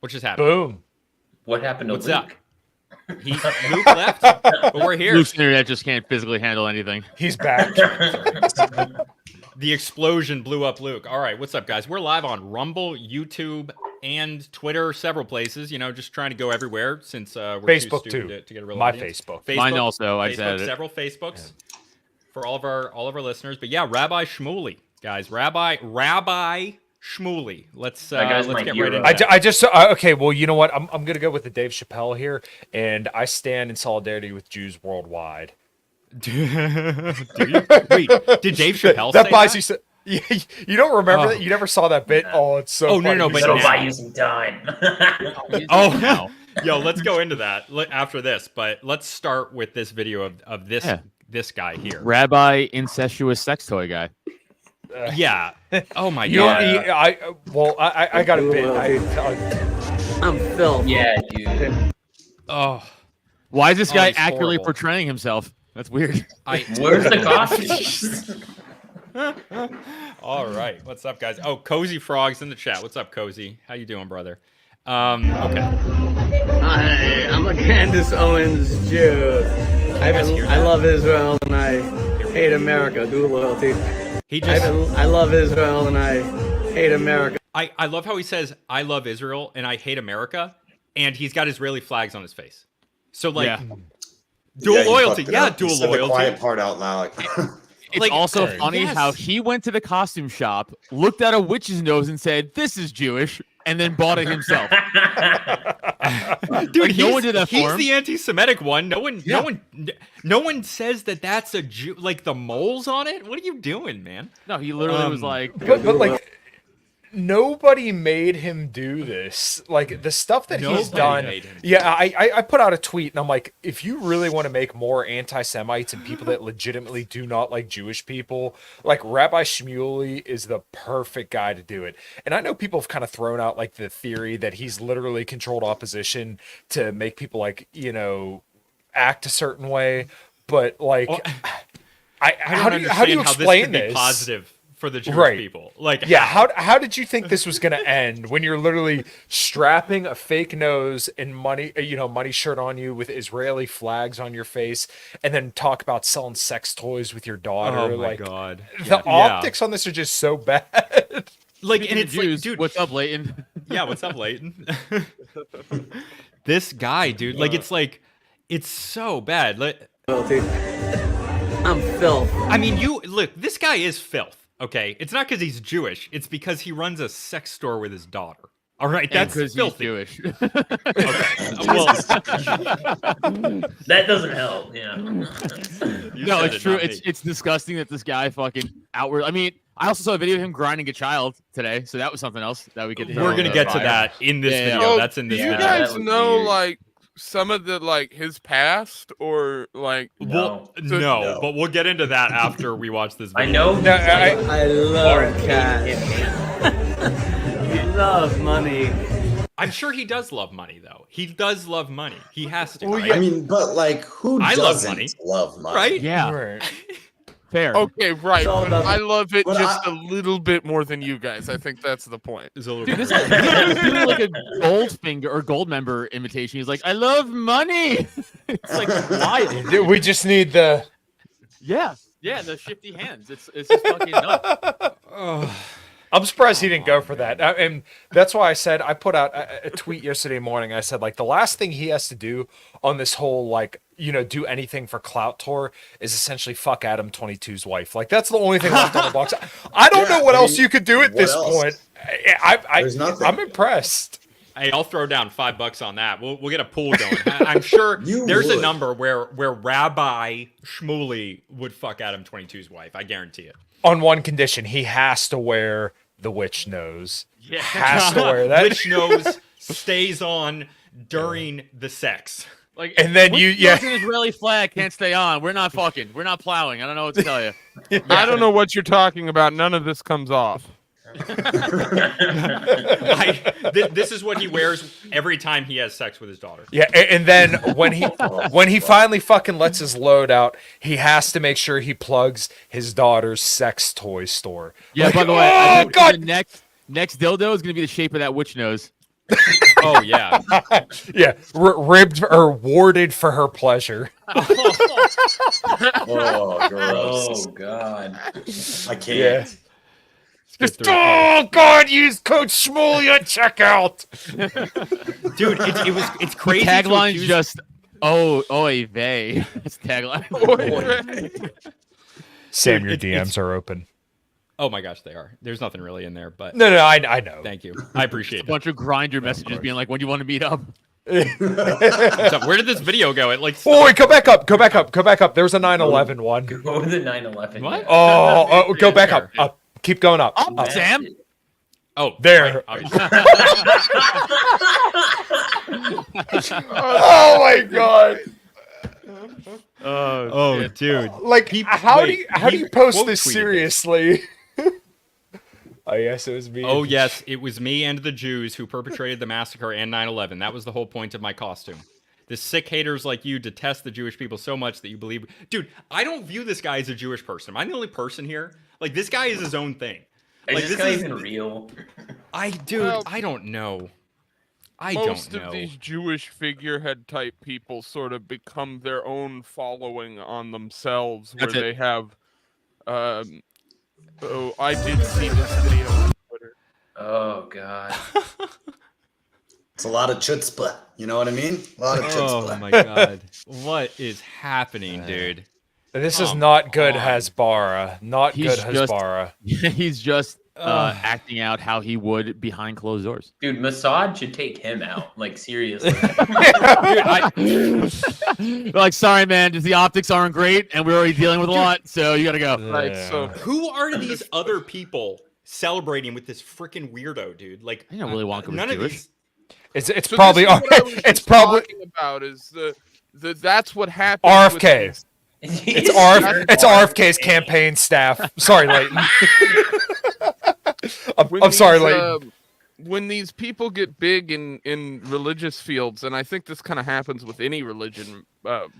What just happened? Boom. What happened to What's Luke? up? Luke left, but we're here. Luke's internet just can't physically handle anything. He's back. The explosion blew up Luke. All right, what's up, guys? We're live on Rumble, YouTube, and Twitter, several places. You know, just trying to go everywhere since we're Facebook too too. stupid to get a real My audience. Facebook. Facebook. Mine also. I Facebook, said it. several Facebooks for all of our listeners. But yeah, Rabbi Shmuley, guys. Rabbi Shmuley. Let's get right into that. I just okay. Well, you know what? I'm gonna go with the Dave Chappelle here, and I stand in solidarity with Jews worldwide. Do you? Wait, did Dave Chappelle that say buys that? you? You don't remember that? You never saw that bit? Oh, it's so. Oh, funny. no, but It'll now. buy you some time. Oh, yo, let's go into that after this. But let's start with this video of this guy here. Rabbi incestuous sex toy guy. Yeah. Oh my You god. I got a bit. I'm Phil. Yeah, dude. Oh. Why is this guy he's accurately horrible. portraying himself? That's weird. Where's the coffee? All right. What's up, guys? Oh, Cozy Frog's in the chat. What's up, Cozy? How you doing, brother? Okay. Hi, I'm a Candace Owens Jew. I love Israel and I hate America. Do loyalty. I love Israel and I hate America. I love how he says, I love Israel and I hate America, and he's got Israeli flags on his face. So, like, dual loyalty. Yeah, dual said loyalty. The quiet part out loud. It's Like, also funny yes. how he went to the costume shop, looked at a witch's nose and said, "This is Jewish," and then bought it himself. Dude, Like, no one did that for he's him. the anti-Semitic one. No one says that that's a Jew. Like the moles on it. What are you doing, man? No, he literally was like, but like nobody made him do this. Like the stuff that he's Nobody done. made him. Yeah, I put out a tweet and I'm like, if you really want to make more anti-Semites and people that legitimately do not like Jewish people, like Rabbi Shmuley is the perfect guy to do it. And I know people have kind of thrown out like the theory that he's literally controlled opposition to make people like, you know, act a certain way. But like, Well, how do you explain this? Could this? be positive for the Jewish people. Like, yeah, how did you think this was going to end when you're literally strapping a fake nose and money shirt on you with Israeli flags on your face, and then talk about selling sex toys with your daughter? Oh my like, god, the optics on this are just so bad. Like, and it's Jews, like, dude, what's up, Leighton? Yeah, what's up, Leighton? This guy, dude, like, it's so bad. Like, Loyalty. I'm Phil. I mean, look, this guy is filth. Okay, it's not because he's Jewish. It's because he runs a sex store with his daughter. All right, that's because filthy. he's Jewish. Okay, well, That doesn't help. Yeah. No, it's true. It's disgusting that this guy fucking outward. I mean, I also saw a video of him grinding a child today, so that was something else that we could. We're gonna get to that in this video. Oh, That's in this do you video. guys That was know weird. like some of the like his past or like Well, No. no, but we'll get into that after we watch this video. I know. No, I love Hit cash. man. You love money. I'm sure he does love money, though. He does love money. He has to. Well, right? I mean, but like, who I love doesn't money. love money? Right? Yeah, Right. fair. okay, right. It's all But about I love it But just a little bit more than you guys. I think that's the point. It's a little Dude, bit this is doing like a Goldfinger or Goldmember imitation. He's like, "I love money." It's like, why? Dude, we just need the. Yeah, the shifty hands. It's just fucking nuts. I'm surprised he didn't go for that. And that's why I said, I put out a tweet yesterday morning. I said, like, the last thing he has to do on this whole, like, you know, do anything for clout tour is essentially fuck Adam 22's wife. Like, that's the only thing left on the box. I don't know what else you could do at what this else? point. There's nothing. I'm impressed. Hey, I'll throw down $5 on that. We'll get a pool going. I'm sure You there's a would. number where Rabbi Shmuley would fuck Adam 22's wife. I guarantee it. On one condition, he has to wear the witch nose. Yeah, Has to wear that. Which nose stays on during the sex. Like, And then which you- nose yeah. an Israeli flag can't stay on. We're not fucking. We're not plowing. I don't know what to tell you. I don't know what you're talking about. None of this comes off. This is what he wears every time he has sex with his daughter. Yeah, and then when he finally fucking lets his load out, he has to make sure he plugs his daughter's sex toy store. Yeah. Like, By the way, oh, I think God. the next dildo is gonna be the shape of that witch nose. Oh yeah. Yeah, ribbed or warded for her pleasure. Oh, gross. Oh God. I can't. Yeah. Just Oh God! Use code Shmuley at checkout. dude, it's crazy. The to tagline's accuse- just oy vey. That's the tagline. Sam, Dude, your it's- DMs are open. Oh my gosh, they are. There's nothing really in there, but No, I know. thank you. I appreciate A it. bunch of grinder messages being like, "When do you want to meet up?" So, where did this video go? It like Oh, wait, go back up. There was a 9/11 one. Go to the 9/11. What? yeah. Oh, go back There. up. Keep going up. Up, Up. Sam. oh There. right, obviously. Oh my God! Oh, dude. Like, how do you post quote this tweeted seriously? Oh yes, it was me. Oh yes, it was me and the Jews who perpetrated the massacre and 9/11. That was the whole point of my costume. The sick haters like you detest the Jewish people so much that you believe. Dude, I don't view this guy as a Jewish person. Am I the only person here? Like, this guy is his own thing. Is Like, this guy even real? Well, I don't know. Most don't know. of these Jewish figurehead type people sort of become their own following on themselves, where That's it. they have. Oh, I did see this video on Twitter. Oh God. It's a lot of chutzpah. You know what I mean? A lot of chutzpah. Oh my god. What is happening, dude? This is Come not good, on. Hasbara. Not He's good, just- Hasbara. He's just acting out how he would behind closed doors. Dude, Mossad should take him out. Like, seriously. They're like, sorry, man, just the optics aren't great, and we're already dealing with a lot, so you gotta go. Right, Yeah. so Who are these other people celebrating with this freaking weirdo, dude? Like, I know Willy Wonka was none of Jewish. these. It's so probably this is what I was it's just probably talking about is the that's what happens. with RFK. these- It's RFK's campaign staff. Sorry, Leighton. I'm sorry, Leighton. When these people get big in religious fields, and I think this kind of happens with any religion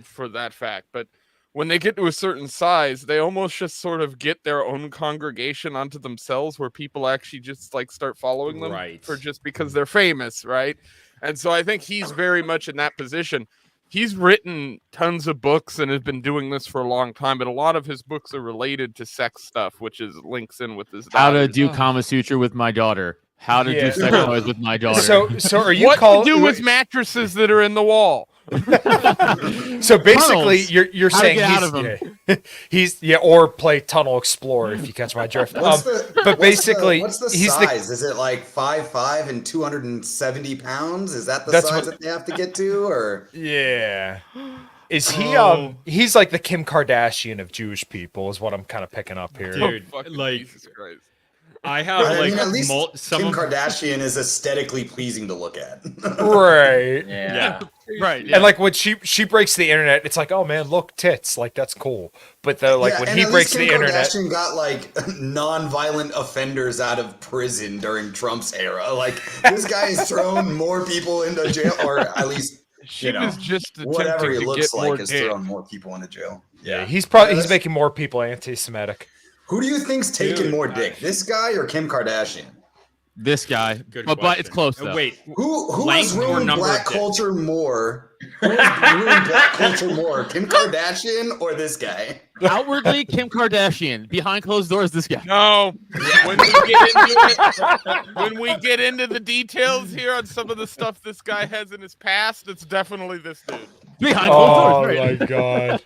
for that fact, but when they get to a certain size, they almost just sort of get their own congregation onto themselves, where people actually just like start following them Right. for just because they're famous, right? And so I think he's very much in that position. He's written tons of books and has been doing this for a long time, but a lot of his books are related to sex stuff, which is links in with his How to daughters. do Kama Sutra with my daughter. How to Yeah. do sex toys with my daughter. So are you what calling? to do with mattresses that are in the wall? So basically, Tunnels. you're How to saying get out he's of 'em. or play Tunnel Explorer if you catch my drift. But basically, what's the he's size? Is it like 5'5" and 270 pounds? Is that the That's size what- that they have to get to, or? Yeah. Is he Oh. he's like the Kim Kardashian of Jewish people is what I'm kind of picking up here. Dude, Fucking like, Jesus Christ. I have I like mean, at least some Kim of Kardashian is aesthetically pleasing to look at. Right. yeah. right. And like when she breaks the internet, it's like, oh man, look, tits. Like that's cool. But when and he at breaks least the Kim internet, Kardashian got like non-violent offenders out of prison during Trump's era. Like this guy has thrown more people into jail, or at least She you know, was just whatever attempting he to looks get more like has dick. thrown more people into jail. yeah, he's That's- making more people anti-Semitic. Who do you think's taking Dude, more dick, this guy or Kim Kardashian? This guy. Good But it's question. close though. Wait, Who Blank has or ruined number black of dick? culture more? Who has ruined black culture more, Kim Kardashian or this guy? Outwardly, Kim Kardashian. Behind closed doors, this guy. No, when we get into it, when we get into the details here on some of the stuff this guy has in his past, it's definitely this dude. Behind Oh closed doors. my god.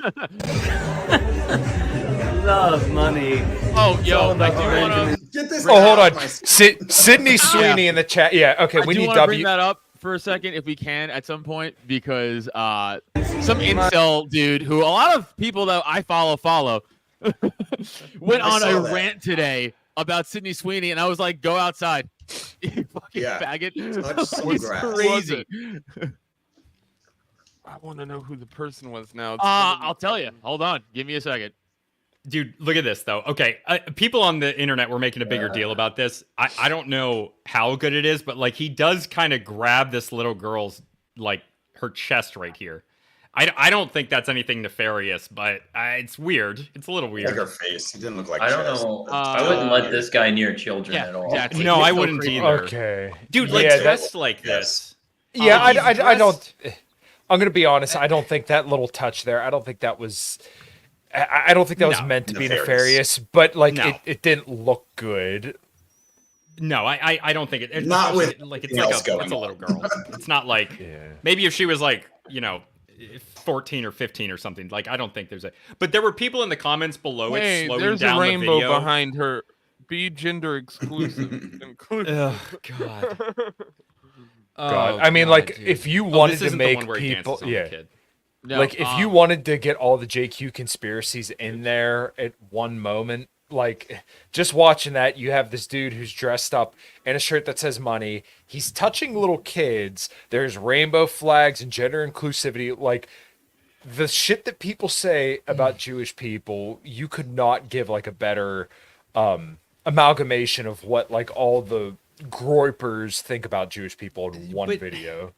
Love money. Oh, yo, all I about do want to. Benjamin. Get this. Oh, hold out on. of my- Sydney Sweeney in the chat. Yeah, okay, we I do need want to W. bring that up for a second if we can at some point because some incel dude who a lot of people that I follow went I on saw a that. rant today about Sydney Sweeney, and I was like, "Go outside, you fucking Yeah. faggot!" Touch some It's grass. crazy. I want to know who the person was now. It's somebody- I'll tell you. Hold on, give me a second. dude, look at this though. Okay, people on the internet were making a bigger deal about this. I don't know how good it is, but like he does kind of grab this little girl's like her chest right here, I don't think that's anything nefarious, but it's weird. It's a little weird. Like her face. He didn't look like I don't Chess. know. I wouldn't let this guy near children at all. Exactly. No, He's I so wouldn't crazy. either. Okay, Dude, like dressed like this. Yeah, He's I dressed- don't. I'm gonna be honest. I don't think that little touch there. I don't think that was. I don't think that was No. meant to be Nefarious. nefarious, but like No. it didn't look good. No, I don't think it's Not with like it's anything like else going it's a on. little girl. It's not like Yeah. maybe if she was like 14 or 15 or something. Like I don't think there's a. But there were people in the comments below it Hey, slowing there's down a the rainbow video. behind her. Be gender exclusive. Inclusive. Oh God. God. Oh, I mean, God, like dude. if you Oh, wanted this to isn't the make one where he people, dances on the yeah, kid. No, like if you wanted to get all the JQ conspiracies in there at one moment, like just watching that, you have this dude who's dressed up in a shirt that says money. He's touching little kids. There's rainbow flags and gender inclusivity. Like the shit that people say about Jewish people, you could not give like a better amalgamation of what like all the groypers think about Jewish people in one But- video.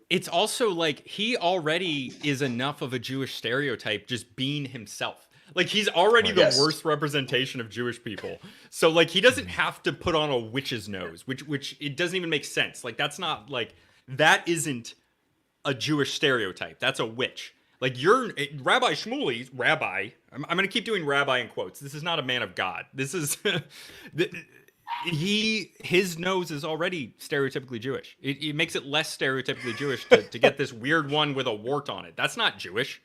It's also like he already is enough of a Jewish stereotype just being himself. Like he's already the Yes. worst representation of Jewish people. So like he doesn't have to put on a witch's nose, which it doesn't even make sense. Like that's not like that isn't a Jewish stereotype. That's a witch. Like Rabbi Shmuley, rabbi. I'm going to keep doing rabbi in quotes. This is not a man of God. This is his nose is already stereotypically Jewish. It makes it less stereotypically Jewish to get this weird one with a wart on it. That's not Jewish.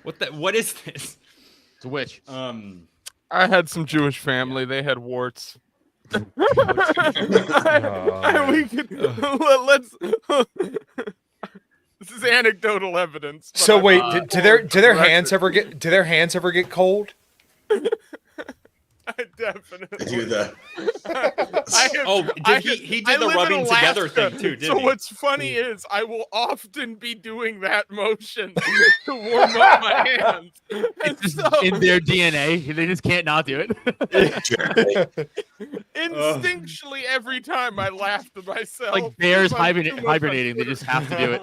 What is this? It's a witch. I had some Jewish family. They had warts. We could, let's. This is anecdotal evidence. but So I'm wait, not do their for hands record. ever get cold? I definitely Do the I have, Oh, I he I did the live in rubbing together Alaska, thing too, So didn't he? what's funny is I will often be doing that motion to warm up my hands. And It's just so, in their DNA. They just can't not do it. instinctually, every time I laugh to myself. Like bears if I'm too much on hibernating. They Twitter. just have to do it.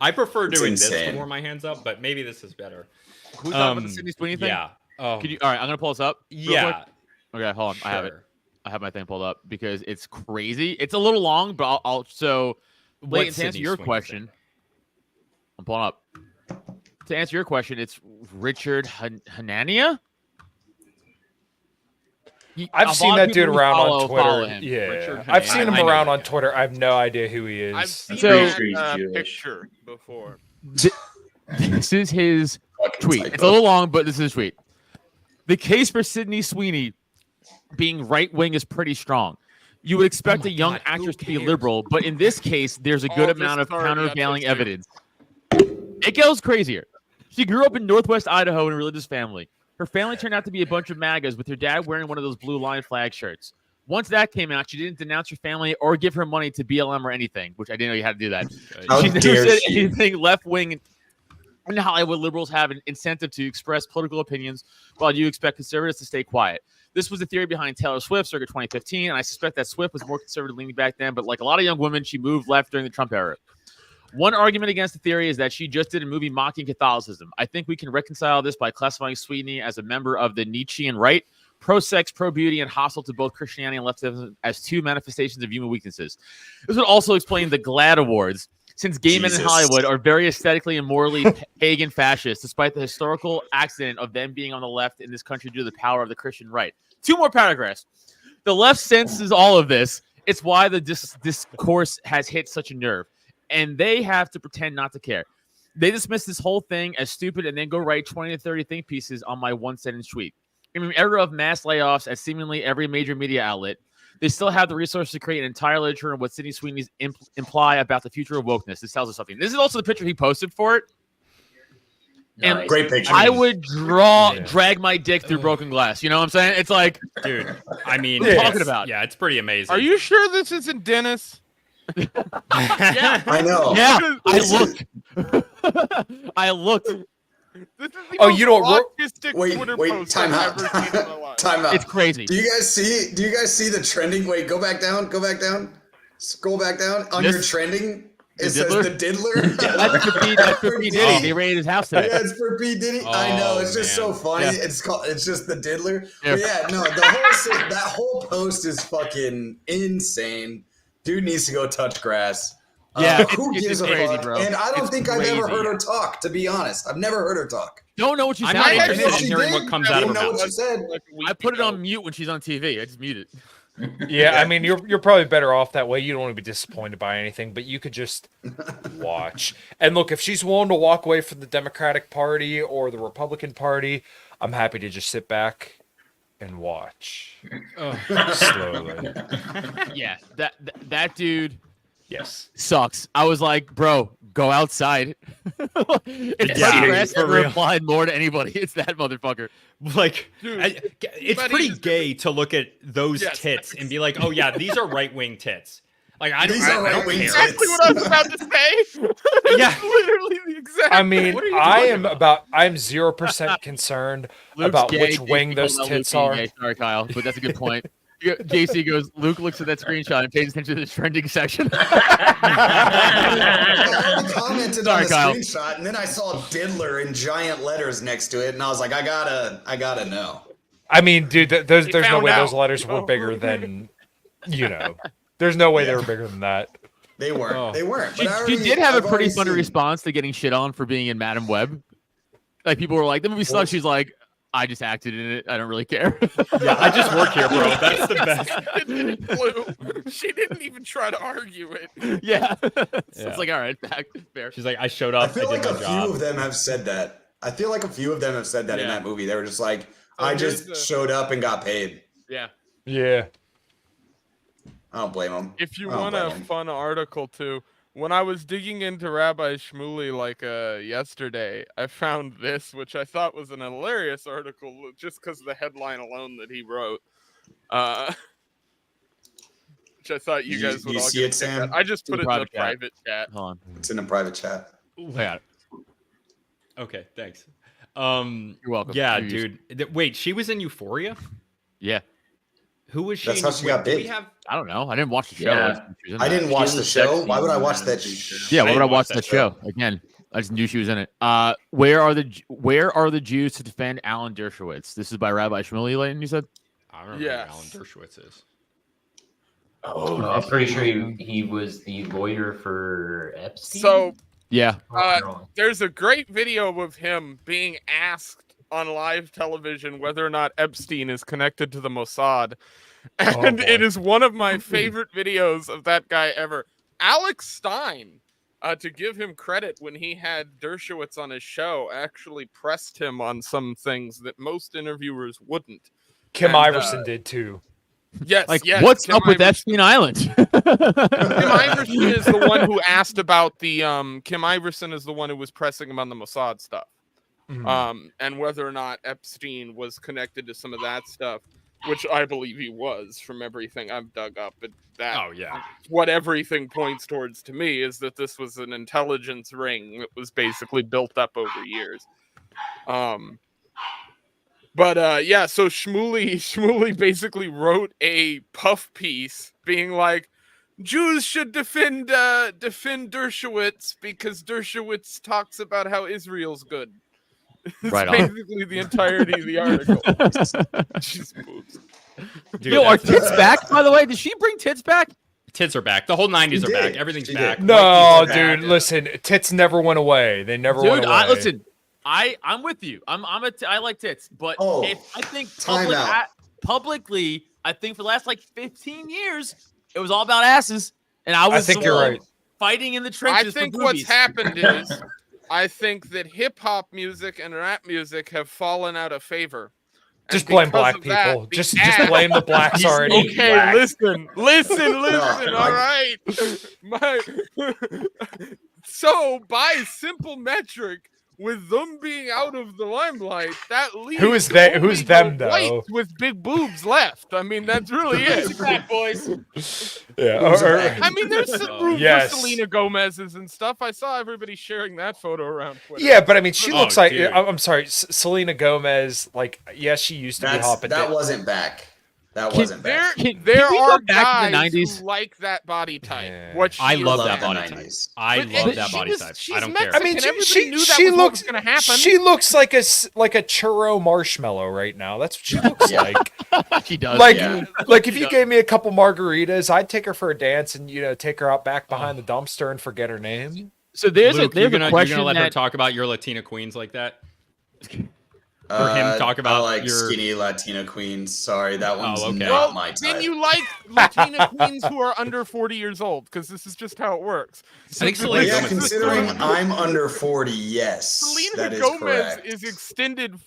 I prefer It's doing this to insane. warm my hands up, but maybe this is better. Who's up with the Sydney Sweeney thing? Yeah. Oh, Could you? All right, I'm gonna pull this up. real quick. yeah. Okay, hold on. I have it. Sure. I have my thing pulled up because it's crazy. It's a little long, but I'll so What Layton, to answer Sydney your Sweeney question. thing? I'm pulling up. To answer your question, it's Richard Hanania. I've seen that dude around on Twitter. Follow him. Yeah, Richard I've seen him I know around that on guy. Twitter. I have no idea who he is. I've seen So- that Jewish. picture before. This is his fucking tweet. psycho. It's a little long, but this is his tweet. The case for Sydney Sweeney being right wing is pretty strong. You would expect my a young God, who actress to be cares? liberal, but in this case, there's a All good this amount of is already countervailing up there. evidence. It goes crazier. She grew up in Northwest Idaho in a religious family. Her family turned out to be a bunch of MAGAs, with her dad wearing one of those blue line flag shirts. Once that came out, she didn't denounce her family or give her money to BLM or anything, which I didn't know you had to do that. How She never dare said she? anything left wing. And Hollywood liberals have an incentive to express political opinions, while you expect conservatives to stay quiet. This was the theory behind Taylor Swift circa 2015, and I suspect that Swift was more conservative leaning back then, but like a lot of young women, she moved left during the Trump era. One argument against the theory is that she just did a movie mocking Catholicism. I think we can reconcile this by classifying Sweeney as a member of the Nietzschean right, pro-sex, pro-beauty, and hostile to both Christianity and leftism as two manifestations of human weaknesses. This would also explain the GLAAD Awards, since gay men in Jesus. Hollywood are very aesthetically and morally pagan fascists, despite the historical accident of them being on the left in this country due to the power of the Christian right. Two more paragraphs. The left senses all of this. It's why the discourse has hit such a nerve. And they have to pretend not to care. They dismiss this whole thing as stupid and then go write 20 to 30 think pieces on my one-sentence tweet. In an era of mass layoffs at seemingly every major media outlet, they still have the resources to create an entire literature on what Sydney Sweeney's imply about the future of wokeness. This tells us something. This is also the picture he posted for it. And Nice. Great picture. I would drag my dick through broken glass. You know what I'm saying? It's like, Dude, I mean, Yeah. it's- Talking about. Yeah, it's pretty amazing. Are you sure this isn't Dennis? yeah, I know. yeah. I This is- looked. I looked. This is the Oh, most you don't autistic Wait, Twitter wait, post time I've out. ever seen in my life. Time out. It's crazy. Do you guys see the trending? Wait, go back down. Go back down. Scroll back down on This- your trending. It the says diddler? the diddler. That's for P. Diddy. They raided his house today. Yeah, it's for P Diddy. I know. It's just so funny. Yeah. It's just the diddler. Yeah. But yeah, no, that whole post is fucking insane. Dude needs to go touch grass. Yeah, who it's gives a crazy, fuck? bro. And I don't It's think I've ever crazy. heard her talk. To be honest, I've never heard her talk. Don't know what she's I'm sounding not like. interested in she hearing did. what comes I out of didn't her know mouth. what she said. Like a week I put it ago. on mute when she's on TV. I just mute it. Yeah, I mean, you're probably better off that way. You don't want to be disappointed by anything, but you could just watch. And look, if she's willing to walk away from the Democratic Party or the Republican Party, I'm happy to just sit back and watch slowly. Yeah, that dude Yes. sucks. I was like, bro, go outside. If Yeah, Teddy Grass for ever real. applied more to anybody, it's that motherfucker. Like, Dude, it's but pretty he's- gay to look at those Yes. tits and be like, oh yeah, these are right wing tits. Like I These are don't right-wing care. tits. Exactly what I was about to say. Yeah. Literally the exact. I mean, what are you I'm talking about? I'm 0% concerned Luke's about gay. which wing JC those calls out Luke tits being are. gay. Sorry, Kyle, but that's a good point. JC goes, Luke looks at that screenshot and pays attention to the trending section. I already commented Sorry, on the Kyle. screenshot, and then I saw diddler in giant letters next to it, and I was like, I gotta know. I mean, dude, there's no found way out. those letters were bigger than, there's no way they were bigger than that. They weren't. Oh. They weren't. She, But I she already- did have I've a pretty already funny seen- response to getting shit on for being in Madam Web. Like, people were like, the movie sucks. She's like, I just acted in it. I don't really care. Yeah, I just work here, bro. That's the best. She didn't even try to argue it. Yeah. So Yeah. it's like, all right, back. Fair. She's like, I showed I up. I, feel did like a my few job. of them have said that. I feel like a few of them have said that in Yeah. that movie. They were just like, So I here's just the- showed up and got paid. Yeah. Yeah. I don't blame them. If you I don't want a blame 'em. fun article too, when I was digging into Rabbi Shmuley yesterday, I found this, which I thought was an hilarious article just because of the headline alone that he wrote. Which I thought you You- guys would you all see get it, a kick Sam? out. I just put it in the Private chat. private chat. Hold on. It's in a private chat. I got it. Okay, thanks. You're welcome. Yeah, You're used- dude. Wait, she was in Euphoria? Yeah. Who was she? That's in how she Euphoria? got Do we big. have? I don't know. I didn't watch the show. Yeah. She was in I that. didn't watch the was show. sexy Why would I in watch that that? movie, too. Yeah, why I would I didn't watch watch that that show again? I just knew she was in it. Where are the Jews to defend Alan Dershowitz? This is by Rabbi Shmuley, Layton. You said. I don't know Yes. who Alan Dershowitz is. Oh, I'm pretty sure he was the lawyer for Epstein. So Yeah. there's a great video of him being asked on live television whether or not Epstein is connected to the Mossad. And boy. it is one of my favorite videos of that guy ever. Alex Stein, to give him credit when he had Dershowitz on his show, actually pressed him on some things that most interviewers wouldn't. Kim And, Iverson did too. Yes, Like, yes, what's Kim up with Iverson- Epstein Island? Kim Iverson is the one who asked about the Kim Iverson is the one who was pressing him on the Mossad stuff. And whether or not Epstein was connected to some of that stuff, which I believe he was from everything I've dug up. But that Oh yeah. what everything points towards to me is that this was an intelligence ring that was basically built up over years. Yeah, so Shmuley basically wrote a puff piece being like, Jews should defend Dershowitz because Dershowitz talks about how Israel's good. It's Right on. basically the entirety of the article. Jeez, boobs. Dude, Yo, are that's- Tits back? By the way, did she bring Tits back? Tits are back. The whole 90s are She back. did. Everything's She back. did. No, White people dude, back. listen, tits never went away. They never went Dude, away. listen. I'm with you. I like tits, but Oh, if I think time out. publicly, I think for the last like 15 years, it was all about asses, and I was think the you're one right. fighting in the I trenches. think for what's boobies. happened is I think that hip hop music and rap music have fallen out of favor. And Just blame because black of that, people. the Just ass- blame the blacks already. Okay, Black. listen, all right. So by simple metric, with them being out of the limelight, that leaves Who is they? only Who's the them though? whites with big boobs left. I mean, that's really it. Yeah. Who's or- back? I mean, there's some room Yes. for Selena Gomez's and stuff. I saw everybody sharing that photo around Twitter. yeah, but I mean, she Oh, looks like. dude. I'm sorry, Selena Gomez. Like, yes, she used to be hot, but That wasn't back. That wasn't bad. Can There we go are back to the guys 90s? who like that body type. Yeah. What she I is love like. that body the type. 90s. I But love and that body type. she's I don't care. Mexican. I mean, Everybody she knew that she was what looks was going to happen. She looks like a churro marshmallow right now. That's what she looks like. She does. Like, yeah. like if you gave me a couple margaritas, I'd take her for a dance and take her out back behind the dumpster and forget her name. So there's Luke, a you're gonna question let her that talk about your Latina queens like that? Or him talk about I like your skinny Latina queens. Sorry, that one's okay. not Well, my type. then you like Latina queens who are under 40 years old, because this is just how it works. I think Well, Selena yeah, Gomez is considering fine. I'm under 40, yes, Selena that is Gomez correct. is extended.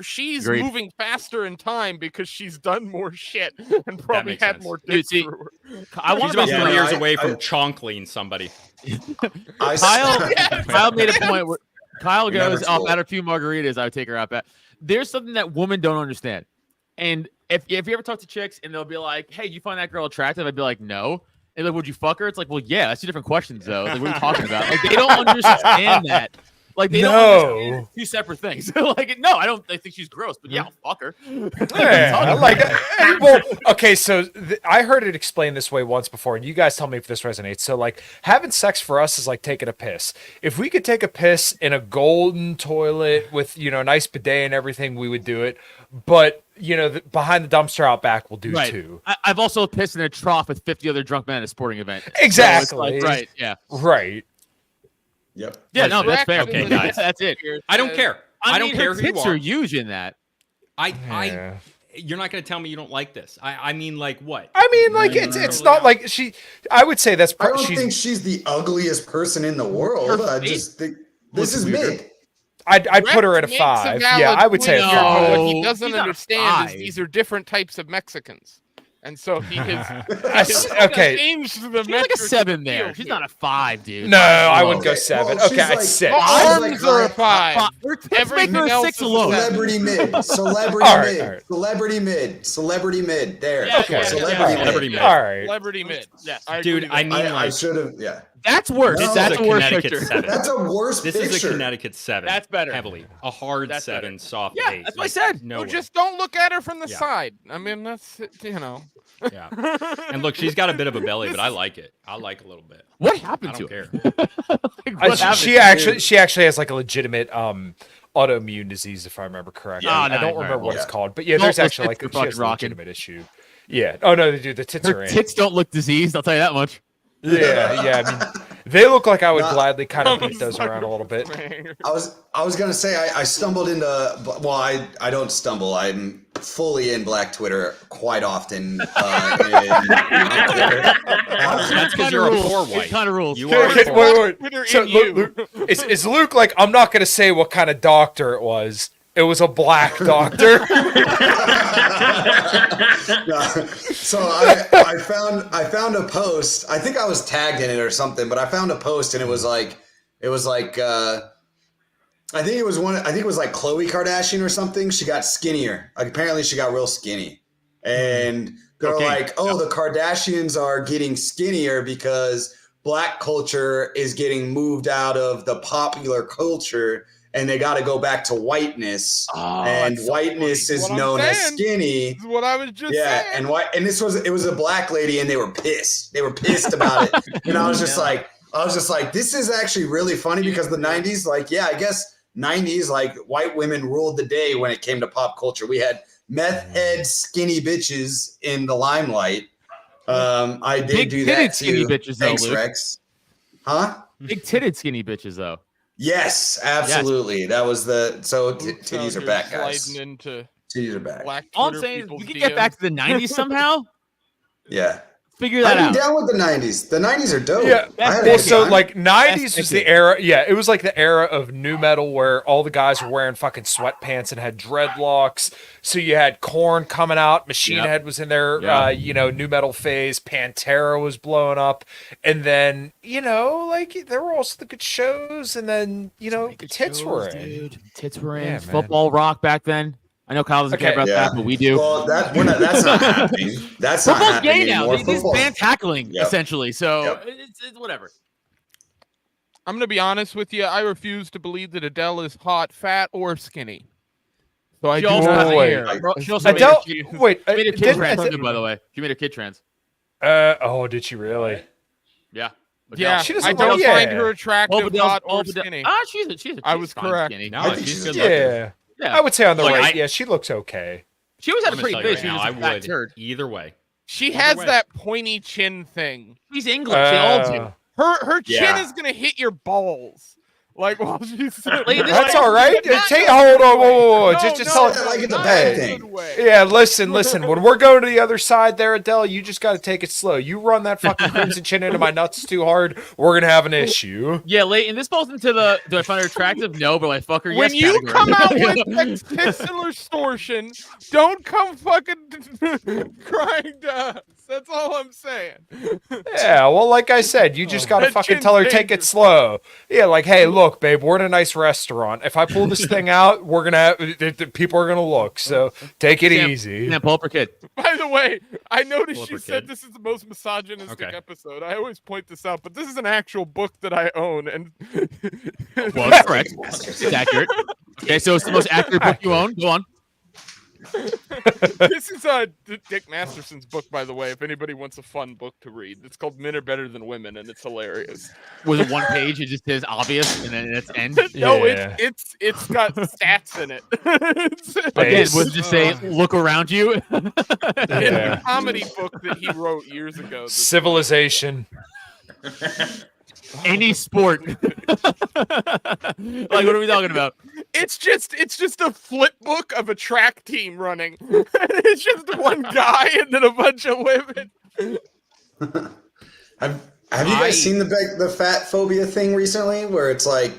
She's Agreed. moving faster in time because she's done more shit and probably makes had sense. more Dude, dicks see, through her. I She's want about to Yeah, 3 no, years I- away from I- chonkling somebody. Kyle made a point where Kyle Never goes, "I'll told. had a few margaritas. I would take her out back." There's something that women don't understand, and if you ever talk to chicks and they'll be like, "Hey, you find that girl attractive?" I'd be like, "No." And like, "Would you fuck her?" It's like, "Well, yeah." That's two different questions, though. Like, what are you talking about? Like, they don't understand that. Like, they don't understand it's two separate things. Like, no, I think she's gross, but yeah, I'll fuck her. Yeah, like, well, okay, so I heard it explained this way once before, and you guys tell me if this resonates. So, like, having sex for us is like taking a piss. If we could take a piss in a golden toilet with, a nice bidet and everything, we would do it. But, behind the dumpster out back, we'll do too. I've also pissed in a trough with 50 other drunk men at a sporting event. So Exactly. it's like, right, yeah. Right. Yep. Yeah, no, that's fair. Okay, guys. That's it. I don't care. I don't mean, care her who you tits are. are huge in that. Yeah. You're not going to tell me you don't like this. I mean, like what? I mean, like, it's not like I would say that's I don't she's think she's the ugliest person in the world. I just think this is mid. I'd put her at a Rex 5. makes a Yeah, valid I would say a point here, but 5. What he No, doesn't he's not a understand is 5. these are different types of Mexicans. And so he has Okay. changed the She's like a metric 7 of there. feel She's here. not a 5, dude. No, I wouldn't go Okay, 7. well, Okay, she's I'd like- 6. The She's arms are a 5. Let's Everything make her a else 6 is a alone. 7. Celebrity mid. Celebrity All right, mid. all right. Celebrity mid. There. Yeah, Okay. Celebrity mid. All right. Celebrity mid. Yes. Dude, I mean, I like, should have. Yeah. That's worse. No, That's this a is a worse Connecticut picture. 7. That's a worse This picture. is a Connecticut 7. That's better. Heavily. A hard That's 7, better. soft Yeah, 8. that's what I Like, said. No So way. just don't look at her from the Yeah. side. I mean, that's, Yeah. And look, she's got a bit of a belly, but I like it. I like a little bit. What I happened to don't her? care. Like, what happened She to her? actually has like a legitimate autoimmune disease, if I remember correctly. Yeah. I don't Oh, remember what yeah. it's called, but yeah, Well, there's those actually tits like are she has fucking a rocking. legitimate issue. Yeah. Oh no, dude, the tits are Her in. tits don't look diseased. I'll tell you that much. Yeah. I mean, they look like I would Nah. gladly kind of beat those around a little bit. I was gonna say I stumbled into I don't stumble. I'm fully in Black Twitter quite often. That's because you're a poor It white. kind of rules. You are a Okay, poor wait. Twitter So in you. Luke, is Luke like? I'm not gonna say what kind of doctor it was. It was a black doctor. So I found a post. I think I was tagged in it or something, but I found a post and it was like I think it was like Khloe Kardashian or something. She got skinnier. Like apparently she got real skinny. And they're like, "Oh, the Kardashians are getting skinnier because black culture is getting moved out of the popular culture and they got to go back to whiteness. And that's so whiteness funny. is What I'm known as saying. skinny." This is what I was just Yeah, saying. and it was a black lady, and they were pissed. They were pissed about it, and I was just like, this is actually really funny because the '90s, like, yeah, I guess '90s, like, white women ruled the day when it came to pop culture. We had meth head skinny bitches in the limelight. I did do that Big-titted too. skinny bitches, though, Thanks, Luke. Rex. Huh? Big titted skinny bitches, though. Yes, absolutely. That was so Oops, titties are you're back, guys. sliding into Titties are back. black All I'm Twitter saying is people's we could get back to the 90s somehow. Yeah. Figure that I'd out. be down with the '90s. The '90s are dope. Yeah, I had a well, good so time. like '90s was the decade. era. Yeah, it was like the era of new metal where all the guys were wearing fucking sweatpants and had dreadlocks. So you had Korn coming out, Machine Yep. Head was in their Yeah. new metal phase. Pantera was blowing up, and then like there were also the good shows, and then Tits were in. Dude. Tits were in. Yeah, man. Football rock back then. I know Kyle doesn't care Okay. about Yeah. that, but we do. Well, that's not happening. That's not Football's happening gay now. anymore. These Football- band tackling, Yep. essentially. So Yep. it's whatever. I'm gonna be honest with you. I refuse to believe that Adele is hot, fat, or skinny. So I She do also not has wait. care. Bro, she also Adele, made wait, her kid didn't- trans, too, by the way. She made her kid trans. oh, did she really? Yeah. Yeah, She I doesn't don't look- find yeah. her attractive, hot, or She's skinny. she's I was fine correct. Skinny. No, I think she's she's- good looking. Yeah. Yeah. I would say on the Look, right. I- Yeah, she looks okay. She always had I'm a gonna pretty tell you face. right She now, was I a fat would turd. either way. She Either has way. that pointy chin thing. She's English. They all do. Her chin Yeah. is gonna hit your balls. Like while she's Lady, this That's Like, all right. not Take in a hold good on. way. Whoa. No, Just no, tell it like it's a not bad in a thing. good way. Yeah, listen. When we're going to the other side there, Adele, you just got to take it slow. You run that fucking crimson chin into my nuts too hard, we're gonna have an issue. Yeah, Leighton, this falls into the do I find her attractive? No, but I fuck her. When yes you category. come out with testicular extortion, don't come fucking crying to us. That's all I'm saying. Yeah, well, like I said, you just gotta That fucking chin's tell her take it dangerous. slow. Yeah, like, hey, look, babe, we're in a nice restaurant. If I pull this thing out, we're gonna have, the people are gonna look. So take it Sam- easy. Yeah, pull up her kid. By the way, I noticed Flip you her said kid. this is the most misogynistic Okay. episode. I always point this out, but this is an actual book that I own, and Well, that's correct. It's accurate. Okay, so it's the most accurate book you own. Go on. this is Dick Masterson's book, by the way. If anybody wants a fun book to read, it's called "Men Are Better Than Women," and it's hilarious. Was it one page? It just says obvious, and then it's end. No, Yeah. it's got stats in it. It's Again, Base. was it just say look around you? a comedy book that he wrote years ago. Civilization. Any sport. Like, what are we talking about? It's just a flip book of a track team running. It's just one guy and then a bunch of women. Have you guys seen the fat phobia thing recently, where it's like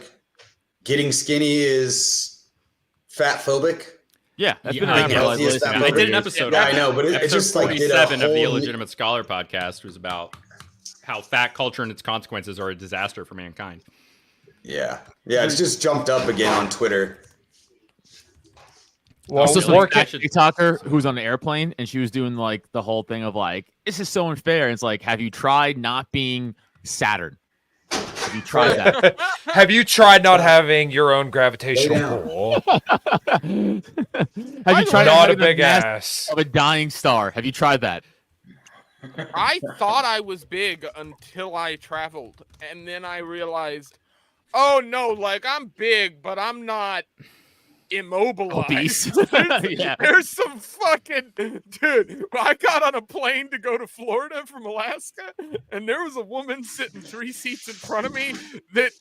getting skinny is fat phobic? Yeah, that's Yeah, been I around for guess like, he is listen, that I movie. did an episode. Yeah, on I know, but it episode just like did a 47 of the whole- Illegitimate Scholar podcast was about how fat culture and its consequences are a disaster for mankind. Yeah, it's just jumped up again on Twitter. Well, Also, really? work that it. TikToker who was on the airplane and she was doing like the whole thing of like, this is so unfair. And it's like, have you tried not being Saturn? Have you tried that? Have you tried not having your own gravitational down. pull? Have you tried Not a having the big mass ass. of a dying star? Have you tried that? I thought I was big until I traveled, and then I realized, oh no, like I'm big, but I'm not immobilized. Obese. Yeah. There's some fucking dude. I got on a plane to go to Florida from Alaska, and there was a woman sitting 3 seats in front of me that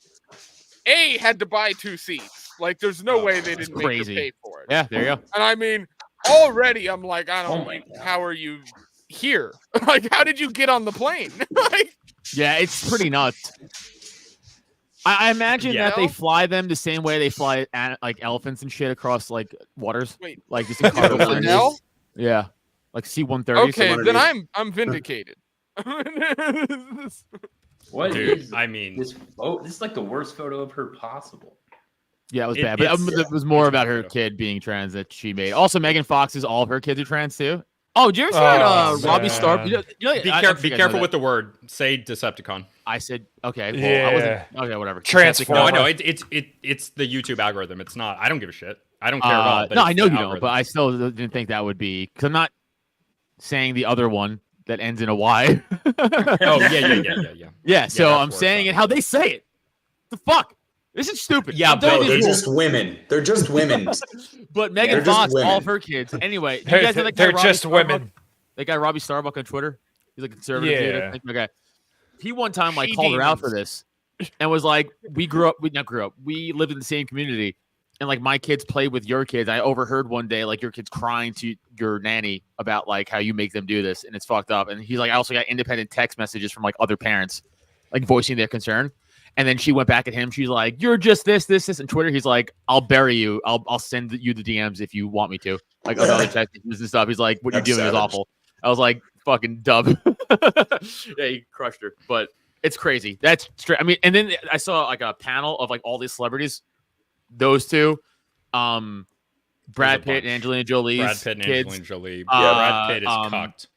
had to buy 2 seats. Like, there's no way they didn't make crazy. her pay for it. Yeah, there you go. And I mean, already I'm like, I don't like. How are you here? Like, how did you get on the plane? Like, Yeah, it's pretty nuts. I imagine Yeah. that they fly them the same way they fly like elephants and shit across like waters. Wait. Like just in cargo planes. hell? Yeah, like C-130. Okay, then I'm vindicated. What Dude, is I mean, this? This is like the worst photo of her possible. Yeah, it was It- bad, but it's- it was more it's about her incredible. kid being trans that she made. Also, Megan Fox's all of her kids are trans too. Oh, did you ever see that Oh, Robbie Star? man. be careful with the word. Say Decepticon. I said okay. Well, I wasn't, Yeah. okay, whatever. Transformer. No, I Former. know it's the YouTube algorithm. It's not. I don't give a shit. I don't care at all. But No, it's I know the you don't, algorithm. but I still didn't think that would be because I'm not saying the other one that ends in a Y. Oh yeah. Yeah, so that's I'm worse, saying it how they say it. The fuck? This is stupid. Yeah, I'm done but with They're these just rules. women. They're just women. But Megan They're just Fox, all women. of her kids. Anyway, you guys know that guy They're Robbie just Starbuck? women. That guy Robbie Starbuck on Twitter. He's like a conservative dude. I Yeah. think. Okay. He one time like She called her out for demons. this, and was like, "We grew up. We not grew up. We lived in the same community, and like my kids played with your kids. I overheard one day like your kids crying to your nanny about like how you make them do this, and it's fucked up." And he's like, "I also got independent text messages from like other parents, like voicing their concern." And then she went back at him. She's like, "You're just this." And Twitter, he's like, "I'll bury you. I'll send you the DMs if you want me to." Like other text messages and stuff. He's like, "What you're That's doing is savage. awful." I was like, "Fucking dub." Yeah, he crushed her. But it's crazy. That's straight. I mean, and then I saw like a panel of like all these celebrities. Those two, Brad bunch. Pitt and Angelina Jolie's Brad Pitt and kids. Angelina Jolie. Uh, Brad Pitt is cucked.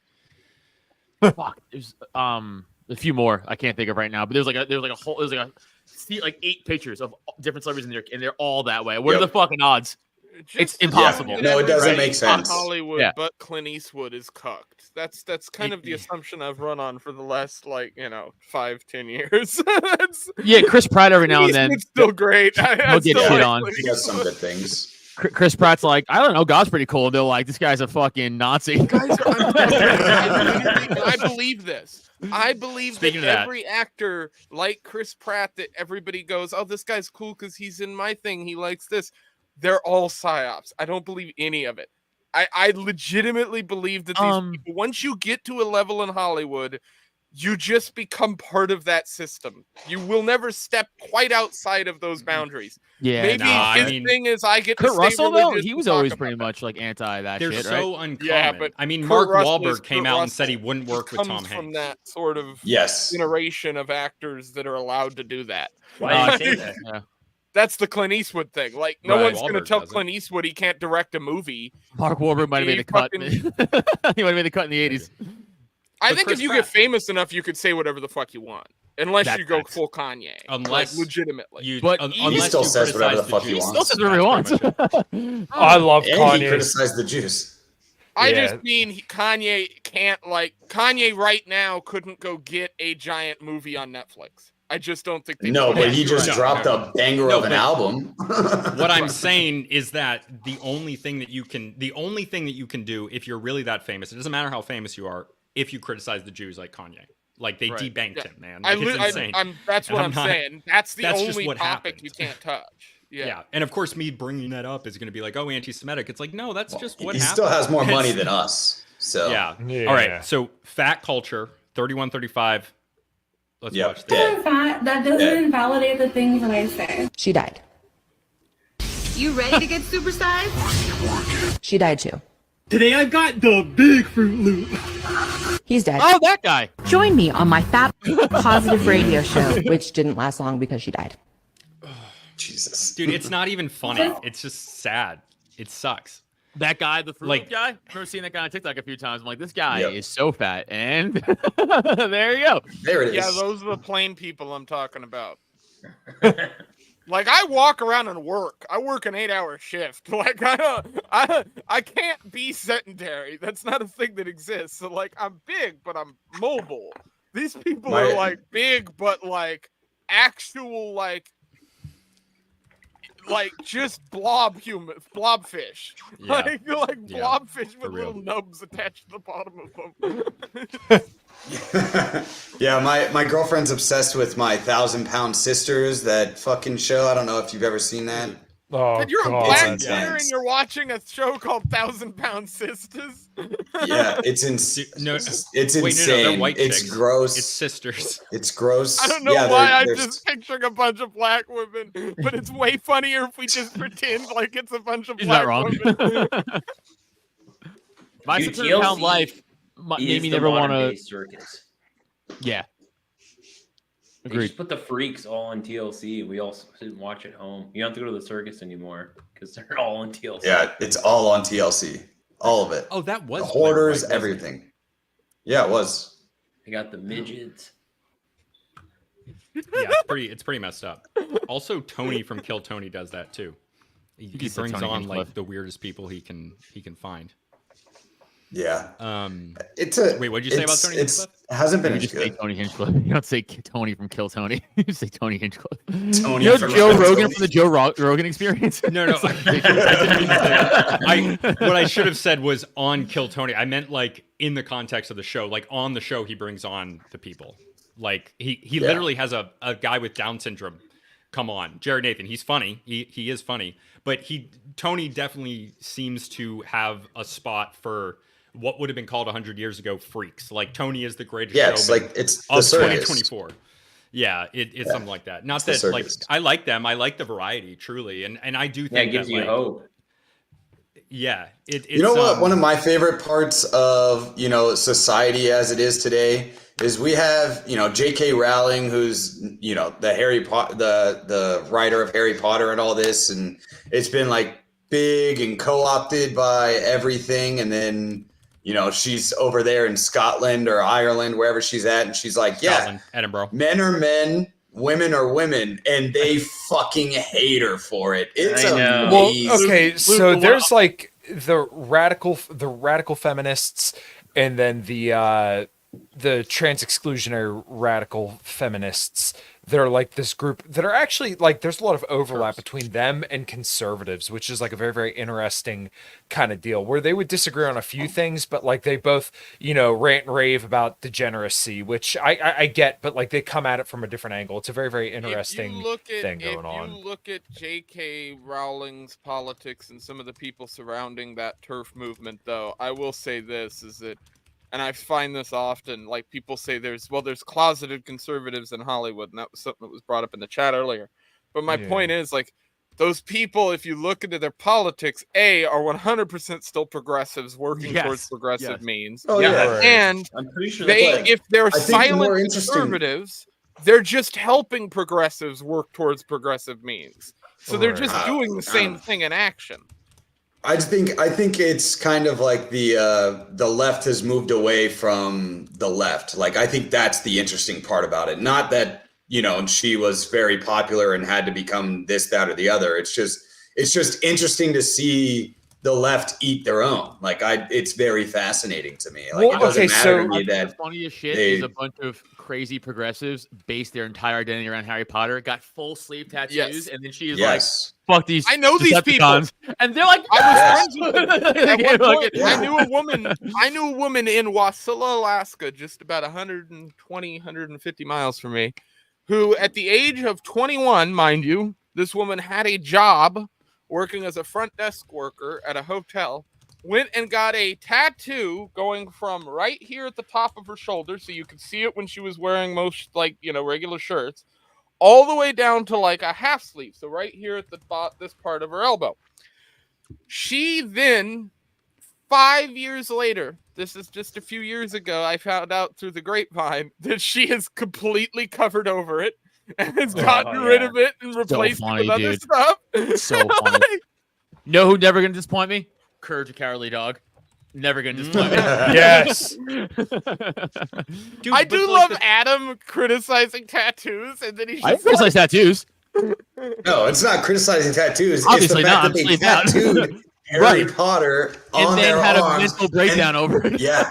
Fuck, there's a few more I can't think of right now, but there's like a whole see like 8 pictures of different celebrities and they're all that way. What are Yep. the fucking odds? It's impossible. No, it doesn't Everybody make in sense. Hollywood, Yeah. but Clint Eastwood is cucked. That's kind of the assumption I've run on for the last 5-10 years. Yeah, Chris Pratt every now and then. Eastwood's still great. I He'll get still shit like on. Clint He does some Eastwood. good things. Chris Pratt's like, I don't know, God's pretty cool. They're like, this guy's a fucking Nazi. I believe this. I believe Speaking that of that- every actor like Chris Pratt, that everybody goes, oh, this guy's cool because he's in my thing. He likes this. They're all psyops. I don't believe any of it. I legitimately believe that these people, once you get to a level in Hollywood, you just become part of that system. You will never step quite outside of those boundaries. Yeah, Maybe I his mean, thing is I get Kurt to stay Russell though, religious he and was talk always about pretty that. much like anti that They're shit, so right? uncommon. Yeah, but I mean, Kurt Mark Russell is Wahlberg came Kurt out and said he Russell. wouldn't work with Comes Tom from Hanks. that sort of Yes. generation of actors that are allowed to do that. Why do you say that? Yeah. That's the Clint Eastwood thing. Like, no Right. one's going to Wahlberg tell doesn't. Clint Eastwood he can't direct a movie. Mark Wahlberg might have made He the cut. fucking- He might have made the cut in the 80s. I But think Chris if you Pratt- get famous enough, you could say whatever the fuck you want, unless That's you go facts. full Kanye. Unless legitimately. You, But un- he unless still you says whatever the criticize fuck he Jews. wants. Still says whatever he wants. That's pretty much it. I love And he Kanye. criticized the Jews. I Yeah. just mean Kanye can't, Kanye right now couldn't go get a giant movie on Netflix. I just don't think they No, do. but he you're just right. dropped a banger No, of an but- album. What I'm saying is that the only thing that you can do if you're really that famous, it doesn't matter how famous you are, if you criticize the Jews like Kanye. Like they Right. debanked Yeah. him, man. Like, it's insane. That's what And I'm I'm not- saying. That's the that's just only what topic happened. you can't touch. yeah. And of course me bringing that up is going to be like, oh, anti-Semitic. It's like, no, that's just what he happened. still has more It's- money than us. So Yeah. Yeah. All right. So fat culture, 31-35. Let's Yep, watch this. dead. Fat, that doesn't Yeah. invalidate the things that I say. She died. You ready to get supersized? She died too. Today I've got the big Fruit Loop. He's dead. Oh, that guy. Join me on my fat positive radio show, which didn't last long because she died. Jesus. Dude, it's not even funny. It's just sad. It sucks. That guy, the fruit Like- guy. I remember seeing that guy on TikTok a few times. I'm like, this guy Yep. is so fat. And there you go. There it is. Yeah, those are the plain people I'm talking about. Like, I walk around and work. I work an 8-hour shift. Like, I can't be sedentary. That's not a thing that exists. So, like, I'm big, but I'm mobile. These people My- are like big, but actual just blobfish. Yeah. Like Yeah, blobfish for with real. little nubs attached to the bottom of them. Yeah, my girlfriend's obsessed with my 1,000-pound sisters. That fucking show. I don't know if you've ever seen that. Oh, And you're a God. black It's player and intense. you're watching a show called 1,000-Pound Sisters. Yeah, it's insane. No, It's wait, no, insane. they're white It's chicks. gross. It's sisters. It's gross. I don't know Yeah, why they're- I'm just picturing a bunch of black women, but it's way funnier if we just pretend like it's a bunch of He's black not wrong. women. My Dude, 600-pound TLC life made me never want to. circus. Yeah. They Agreed. just put the freaks all on TLC. We all sit and watch at home. You don't have to go to the circus anymore because they're all on TLC. Yeah, it's all on TLC. All of it. Oh, that was The Blair hoarders, White, wasn't it? everything. Yeah, it was. They got the midgets. Yeah, it's pretty messed up. Also, Tony from Kill Tony does that too. He gets the brings Tony on Hinchcliffe. like the weirdest people he can find. Yeah. It's Wait, what'd you say about Tony It's Hinchcliffe? hasn't been You as just say good. Tony Hinchcliffe. You don't say Tony from Kill Tony. You say Tony Hinchcliffe. Tony You know from Joe Kill Rogan Tony. from the Joe Rogan Experience? No. I didn't mean to say that. What I should have said was on Kill Tony. I meant like in the context of the show. Like on the show, he brings on the people. Like he literally has a guy with Down syndrome come on, Jared Nathan. He's funny. He is funny, but Tony definitely seems to have a spot for what would have been called 100 years ago freaks. Like Tony is the greatest Yeah, it's showman like it's the of circus. 2024. Yeah, it's something like that. Not the that like circus. I like them. I like the variety truly, and I do think Yeah, it gives that, you like, hope. Yeah, it's You know what? One of my favorite parts of society as it is today is we have J.K. Rowling, who's the Harry Potter, the writer of Harry Potter and all this, and it's been like big and co-opted by everything, and then she's over there in Scotland or Ireland, wherever she's at, and she's like, Scotland, Edinburgh. men are men, women are women, and they fucking hate her for it. It's I know. amazing. Well, okay, so there's like the radical feminists, and then the trans exclusionary radical feminists. They're like this group that are actually like there's a lot of overlap between them and conservatives, which is like a very, very interesting kind of deal where they would disagree on a few things, but like they both, rant and rave about degeneracy, which I get, but like they come at it from a different angle. It's a very, very interesting thing going on. If you look at J.K. Rowling's politics and some of the people surrounding that TERF movement, though, I will say this is that, and I find this often, like people say there's closeted conservatives in Hollywood, and that was something that was brought up in the chat earlier. But my point is, like, those people, if you look into their politics, are 100% still progressives working towards progressive means. Oh, yeah. Right. And I'm pretty sure if they're silent conservatives, they're just helping progressives work towards progressive means. So they're just doing the same thing in action. I think it's kind of like the left has moved away from the left. Like, I think that's the interesting part about it. Not that, she was very popular and had to become this, that, or the other. It's just interesting to see the left eat their own. Like, it's very fascinating to me. Like, it doesn't matter to me that the funniest shit is a bunch of crazy progressives based their entire identity around Harry Potter, got full sleeve tattoos, and then she's like, fuck these. I know these people, and they're like, I was friends with them. At one point, I knew a woman in Wasilla, Alaska, just about 150 miles from me, who at the age of 21, mind you, this woman had a job working as a front desk worker at a hotel, went and got a tattoo going from right here at the top of her shoulder, so you could see it when she was wearing most, regular shirts, all the way down to like a half sleeve, so right here at this part of her elbow. She then, 5 years later, this is just a few years ago, I found out through the grapevine that she has completely covered over it and has gotten rid of it and replaced it with other stuff. So funny. Know who never gonna disappoint me? Courage of Cowardly Dog. Never gonna disappoint me. Yes. Dude, I do love Adam criticizing tattoos, and then I criticize tattoos. No, it's not criticizing tattoos. Obviously it's the fact not. that they tattooed Harry Potter on and then their had arms a mental breakdown over it. Yeah.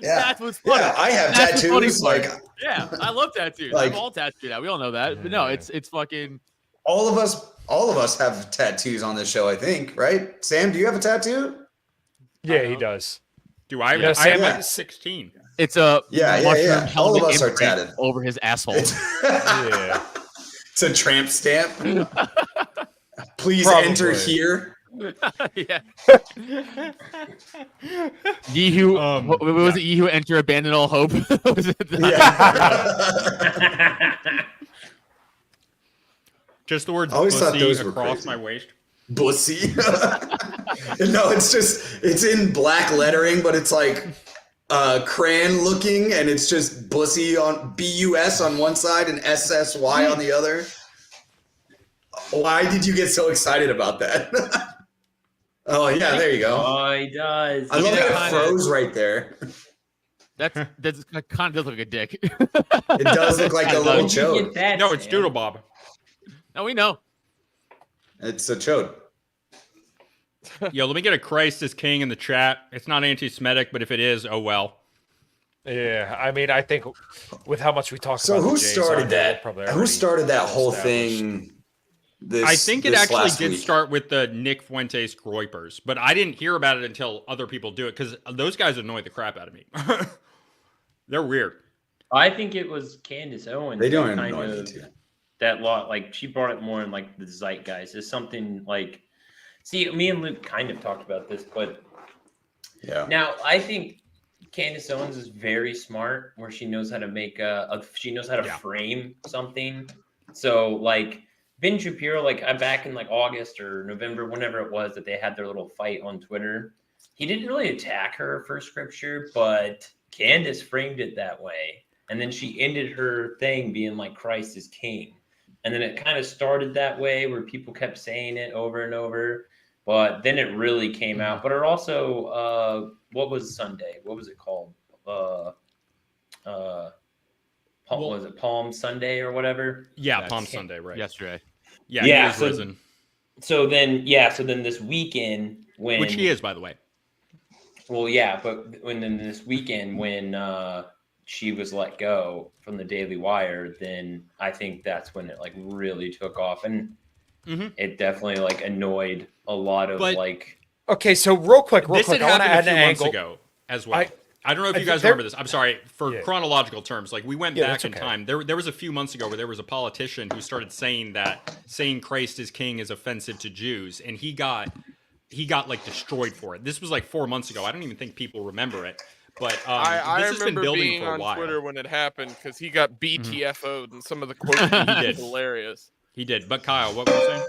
That's what's funny. Yeah, I have tattoos. Yeah, I love tattoos. I'm all tattooed out. We all know that. But no, it's fucking. All of us have tattoos on this show, I think, right? Sam, do you have a tattoo? Yeah, he does. Do I? Yeah, I have Sam, like 16. It's a yeah. All of us are tatted over his asshole. Yeah. It's a tramp stamp. Please enter here. Yeah. Ye who what was it? Ye who enter, abandon all hope. Was it Just the words I always thought pussy those were across crazy. my waist. Bussy. No, it's in black lettering, but it's like crayon looking, and it's just bussy on BUS on one side and SSY on the other. Why did you get so excited about that? Oh yeah, there you go. Oh, he does. I love that it froze right there. That's kind of does look like a dick. It does look like a little chode. No, it's Doodle Bob. No, we know. It's a chode. Yo, let me get a Christ is King in the chat. It's not anti-Semitic, but if it is, oh well. Yeah, I mean, I think with how much we talked So about. who started that? Who started that whole thing? I think it actually did start with the Nick Fuentes Groypers, but I didn't hear about it until other people do it because those guys annoy the crap out of me. They're weird. I think it was Candace Owens. They don't kind annoy me of too. That lot, like she brought it more in like the zeitgeist. It's something like, see, me and Luke kind of talked about this, but yeah. Now I think Candace Owens is very smart, where she knows how to make she knows how to frame something. So like Ben Shapiro, like back in like August or November, whenever it was that they had their little fight on Twitter, he didn't really attack her for scripture, but Candace framed it that way. And then she ended her thing being like Christ is king. And then it kind of started that way where people kept saying it over and over. But then it really came out. But it also, what was Sunday? What was it called? was it Palm Sunday or whatever? Yeah, Palm Sunday, right? Yesterday. Yeah, Yeah, he is risen. So then this weekend Which he is, by the way. Well, yeah, but this weekend when she was let go from the Daily Wire, then I think that's when it like really took off, and it definitely like annoyed a lot of Okay, so real quick, this had I want to happened add a an few months angle. ago as well. I don't know if you guys remember this. I'm sorry, for chronological terms. Like, we went back in time. There was a few months ago where there was a politician who started saying that saying Christ is king is offensive to Jews, and he got like destroyed for it. This was like 4 months ago. I don't even think people remember it. But I this has been remember building being for a on while. Twitter when it happened because he got BTFO'd and some of the quotes were hilarious. He did. But Kyle, what were you saying?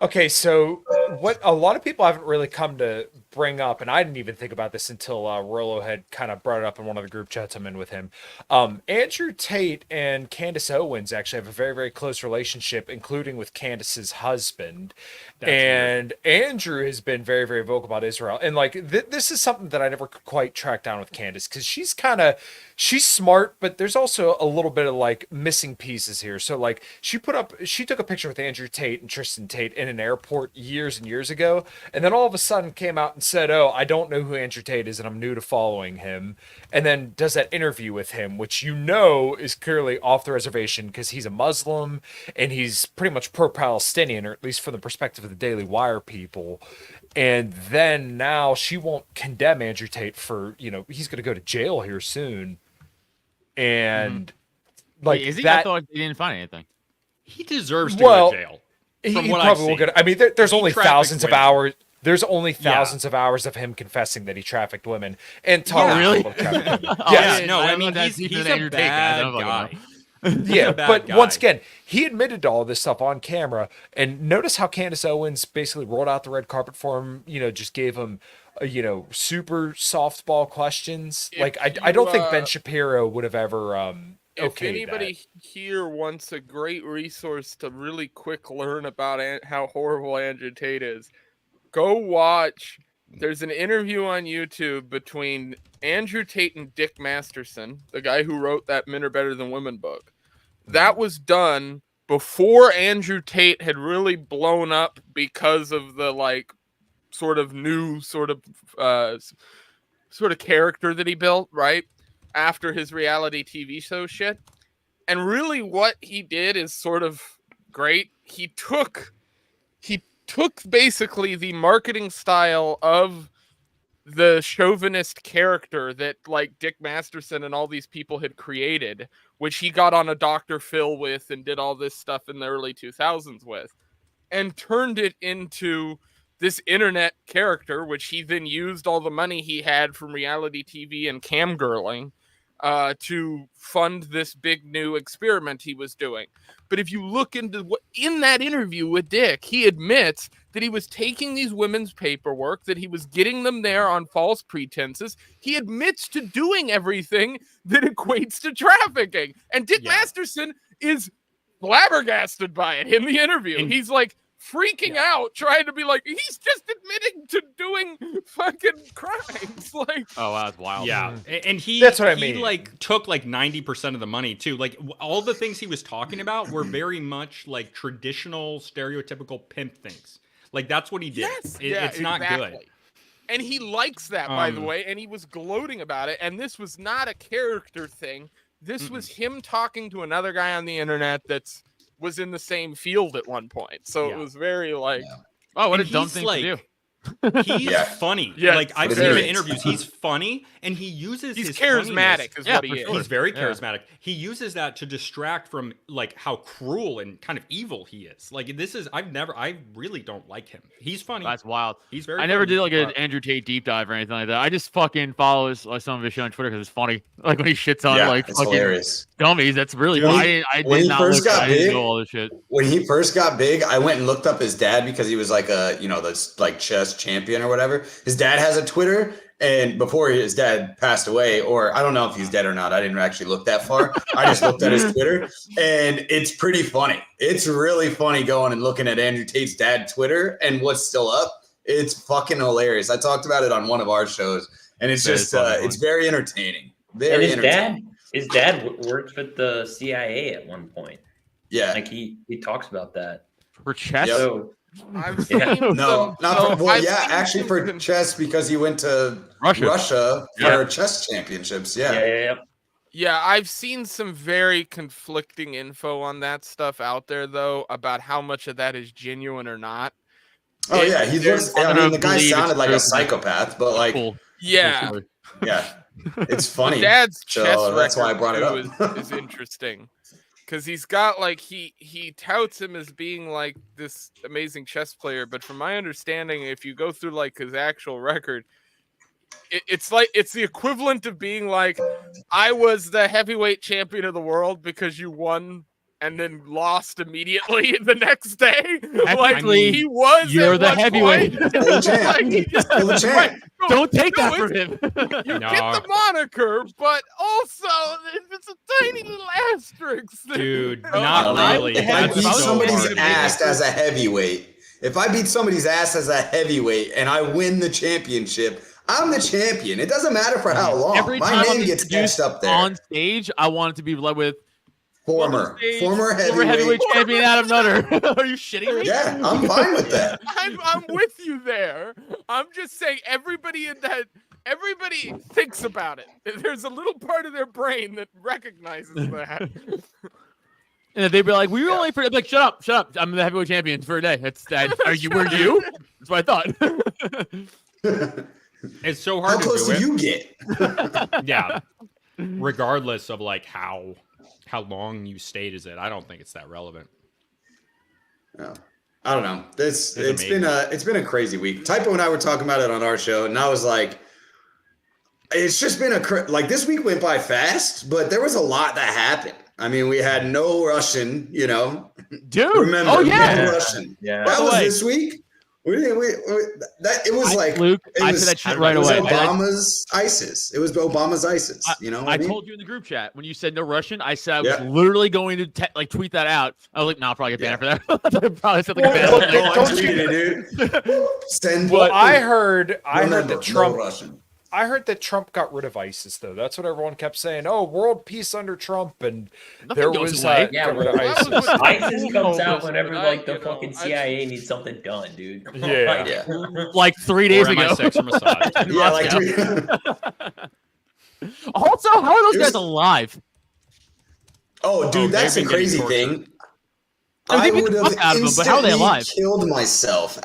Okay, so what a lot of people haven't really come to bring up, and I didn't even think about this until Rollo had kind of brought it up in one of the group chats I'm in with him. Andrew Tate and Candace Owens actually have a very, very close relationship, including with Candace's husband. Weird. Andrew has been very, very vocal about Israel. And like this is something that I never quite tracked down with Candace, because she's smart, but there's also a little bit of like missing pieces here. So like she took a picture with Andrew Tate and Tristan Tate in an airport years and years ago, and then all of a sudden came out and said, "Oh, I don't know who Andrew Tate is and I'm new to following him," and then does that interview with him, which is clearly off the reservation because he's a Muslim and he's pretty much pro-Palestinian, or at least from the perspective of the Daily Wire people. And then now she won't condemn Andrew Tate for, he's going to go to jail here soon. And like, is he? I thought he didn't find anything. He deserves to go to jail. He probably will go. I mean, there's only thousands of hours. There's only thousands of hours of him confessing that he trafficked women and really? Trafficked women. Yes. No, I mean, he's a bad guy. Yeah, but once again, he admitted to all this stuff on camera. And notice how Candace Owens basically rolled out the red carpet for him. Just gave him, super softball questions. I don't think Ben Shapiro would have ever. If anybody here wants a great resource to really quick learn about how horrible Andrew Tate is, go watch. There's an interview on YouTube between Andrew Tate and Dick Masterson, the guy who wrote that Men Are Better Than Women book. That was done before Andrew Tate had really blown up because of the sort of new sort of character that he built, right? After his reality TV show shit. And really what he did is sort of great. He took basically the marketing style of the chauvinist character that Dick Masterson and all these people had created, which he got on a Dr. Phil with and did all this stuff in the early 2000s with, and turned it into this internet character, which he then used all the money he had from reality TV and camgirling to fund this big new experiment he was doing. But if you look into in that interview with Dick, he admits that he was taking these women's paperwork, that he was getting them there on false pretenses. He admits to doing everything that equates to trafficking. And Dick Masterson is flabbergasted by it in the interview. And he's like freaking out, trying to be like, he's just admitting to doing fucking crimes. Oh wow, that's wild. Yeah, and that's what I mean. He took 90% of the money too. All the things he was talking about were very much traditional, stereotypical pimp things. That's what he did. Yes, it's not good. And he likes that, by the way, and he was gloating about it. And this was not a character thing. This was him talking to another guy on the internet was in the same field at one point. So it was very oh, what a dumb thing to do. He's funny. Yeah, I've seen him in interviews. He's funny, and he uses he's his charismatic is what he is. He's very charismatic. He uses that to distract from how cruel and kind of evil he is. I really don't like him. He's funny. That's wild. He's very I never did an Andrew Tate deep dive or anything like that. I just fucking follow some of his shit on Twitter because it's funny. When he shits on it's fucking hilarious. Dummies. That's really funny. I did not look at all this shit. When he first got big, I went and looked up his dad because he was the chess champion or whatever. His dad has a Twitter, and before his dad passed away, or I don't know if he's dead or not, I didn't actually look that far. I just looked at his Twitter, and it's pretty funny. It's really funny going and looking at Andrew Tate's dad Twitter and what's still up. It's fucking hilarious. I talked about it on one of our shows, and it's just it's very entertaining. Very entertaining. His dad worked with the CIA at one point. Yeah. Like he talks about that. For chess. Yep. So I've Yeah. seen No, some, not so for, well, I've yeah, seen actually some for chess because he went to Russia. for chess championships. Yeah. yeah. Yeah, I've seen some very conflicting info on that stuff out there, though, about how much of that is genuine or not. Oh yeah, he looks. I mean, the guy believe sounded it's like true. a psychopath, but like, Cool. Yeah, Cool story. yeah, it's funny. Dad's So chess that's why I record, brought it too, up. is interesting. Because he's got, like, he touts him as being, like, this amazing chess player, but from my understanding, if you go through, like, his actual record, it's like it's the equivalent of being like, I was the heavyweight champion of the world because you won and then lost immediately the next day. Technically, he was. you're at the one heavyweight. point. Still the champ. Still the champ. Right. Don't take No, that from him. You No. get the moniker, but also it's a tiny little asterisk. Dude, Oh, not I really. If I That's beat so somebody's hard. ass as a heavyweight, if I beat somebody's ass as a heavyweight and I win the championship, I'm the champion. It doesn't matter for how long. Every My time I'm name gets introduced etched up there. on stage, I want it to be led with Former heavyweight heavyweight. champion Adam Nutter. Are you shitting me? Yeah, I'm fine with that. I'm with you there. I'm just saying everybody everybody thinks about it. There's a little part of their brain that recognizes that. And they'd be like, "We were only for like, shut up! I'm the heavyweight champion for a day." That's that. Are you? Were you? That's what I thought. It's so hard How to close do do it. you get? Yeah. Regardless of like how long you stayed as it, I don't think it's that relevant. No. I don't know. It's amazing. been a crazy week. Typo and I were talking about it on our show, and I was like, it's just been like this week went by fast, but there was a lot that happened. I mean, we had no Russian, Dude. Remember, Oh yeah. no Russian. Yeah. That the was way. this week. It was like Luke, it I was, said that shit it right was away. Obama's ISIS. It was Obama's ISIS. I what I mean? told you in the group chat when you said no Russian. I said I was Yeah. literally going to tweet that out. I was like, "Nah, I'll probably get banned for that." I probably said like Well, a ban. look, don't you- dude. Send Well, I Remember, heard that Trump. no Russian. I heard that Trump got rid of ISIS, though. That's what everyone kept saying. Oh, world peace under Trump, and Nothing there goes was away. Yeah, got rid of well, that was ISIS. what- ISIS comes out Listen, whenever I- like the you know, fucking I- CIA needs something done, dude. Yeah. Like, Like 3 days Or ago. MI6 or Mossad. Yeah, like Also, how are those It was- guys alive? oh, dude, Oh, that's they've the been getting crazy tortured. thing. I mean, I they beat would the have fuck out of them, but how are they instantly alive? killed myself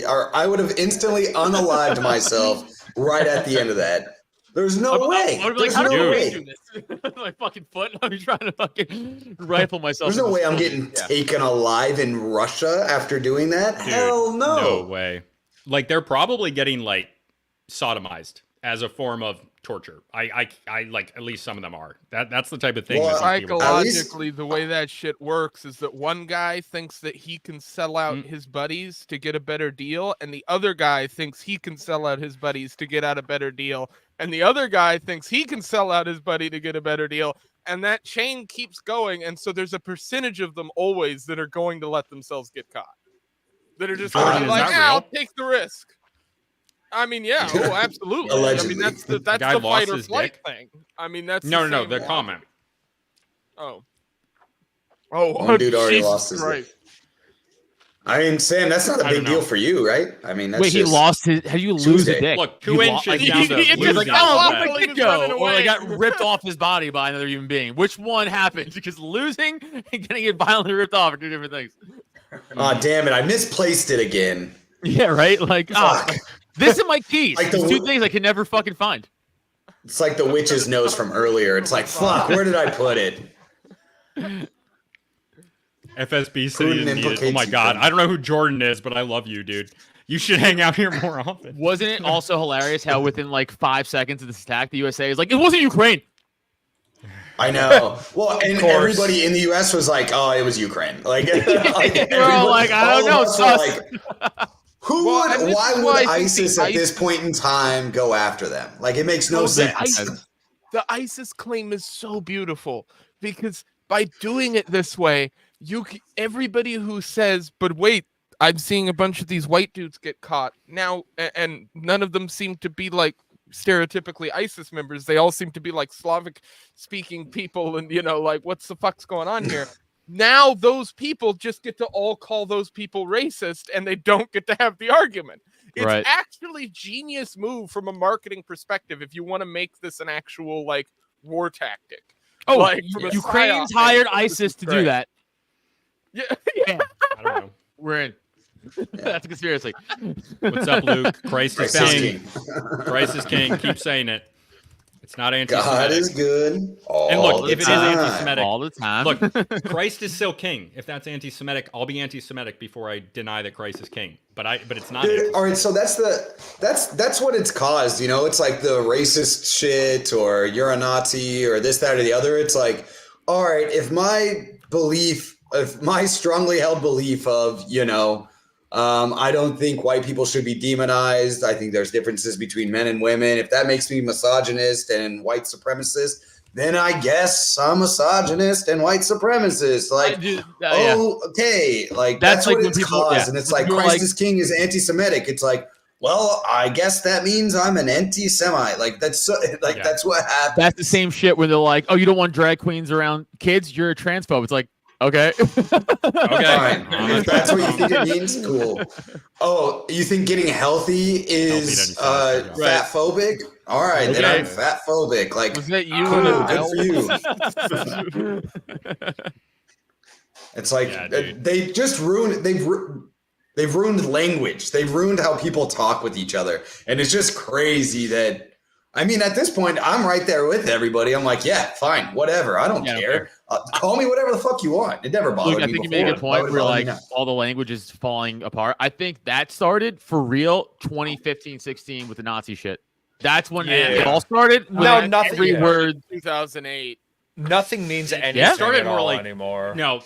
or I would have instantly unalived myself right at the end of that. There's no way. I would be There's like, how no do I way. do this? My fucking foot. I'm trying to fucking rifle myself. There's no in way the I'm foot. getting taken alive in Russia after doing that. Dude, Hell No no. way. Like they're probably getting like sodomized as a form of torture. I like at least some of them are. That's the type of thing. Well, that these people do. Psychologically, the way that shit works is that one guy thinks that he can sell out his buddies to get a better deal, and the other guy thinks he can sell out his buddies to get out a better deal, and the other guy thinks he can sell out his buddy to get a better deal, and that chain keeps going, and so there's a percentage of them always that are going to let themselves get caught. That are just going to be Is like, that yeah, I'll real? take the risk. I mean, yeah, oh, absolutely. I Allegedly. mean, that's the guy fight lost or his flight dick? thing. I mean, that's No, the same the logic. comment. Oh, One dude already Jesus lost his dick. Christ. I mean, Sam, that's not a I big don't know. deal for you, right? I mean, that's Wait, he just, lost his. How do you lose a Tuesday. dick? Look, You 2 lo- inches like, down he- to he- It's losing like, his oh, dick. let Like the he's go, running or away. they got ripped off his body by another human being. Which one happened? Because losing and getting it violently ripped off are two different things. Oh, damn it. I misplaced it again. Yeah, right. Like, Fuck. this and my keys. Like These the- two things I can never fucking find. It's like the witch's nose from earlier. It's like, fuck, where did I put it? FSB said he Prudent didn't need it. Oh implicates my you god, couldn't. I don't know who Jordan is, but I love you, dude. You should hang out here more often. Wasn't it also hilarious how within like 5 seconds of this attack, the USA is like, it wasn't Ukraine. I know. Well, and course. everybody in the U.S. was like, "Oh, it was Ukraine." Like, We're all like, I don't all know, of us were sus. like, who Well, and would? this Why is why would I think ISIS the at this point in time go after them? Like, it makes no sense. The ISIS claim is so beautiful because by doing it this way, everybody who says, "But wait, I'm seeing a bunch of these white dudes get caught now," and none of them seem to be like stereotypically ISIS members. They all seem to be like Slavic speaking people, and like, what's the fuck's going on here? Now those people just get to all call those people racist, and they don't get to have the argument. It's actually genius move from a marketing perspective if you want to make this an actual like war tactic. Oh, like, Ukraine's hired ISIS to do that. Yeah. I don't know. We're in. That's a conspiracy. What's up, Luke? Christ is king. Christ is king. Keep saying it. It's not anti-Semitic. God is good. And look, if it is anti-Semitic, all the time. Look, Christ is still king. If that's anti-Semitic, I'll be anti-Semitic before I deny that Christ is king. But it's not. All right, so that's what it's caused. It's like the racist shit, or you're a Nazi, or this, that, or the other. It's like, all right, if my strongly held belief of, I don't think white people should be demonized. I think there's differences between men and women. If that makes me misogynist and white supremacist, then I guess I'm misogynist and white supremacist. Like, okay. Like, that's what it's caused. And it's like, Christ is king is anti-Semitic. It's like, well, I guess that means I'm an anti-Semite. Like, that's what happened. That's the same shit where they're like, oh, you don't want drag queens around kids? You're a transphobe. It's like, okay. Fine. If that's what you think it means, cool. Oh, you think getting healthy is fat phobic? All right, then I'm fat phobic. Like, was that you? Good for you. It's like they just ruined. They've ruined language. They've ruined how people talk with each other, and it's just crazy that. I mean, at this point, I'm right there with everybody. I'm like, yeah, fine, whatever. I don't care. Call me whatever the fuck you want. It never bothered me. I think you made a good point where like all the language is falling apart. I think that started for real 2015-16 with the Nazi shit. That's when it all started. No, nothing. Every word. 2008. Nothing means anything started more like anymore. No,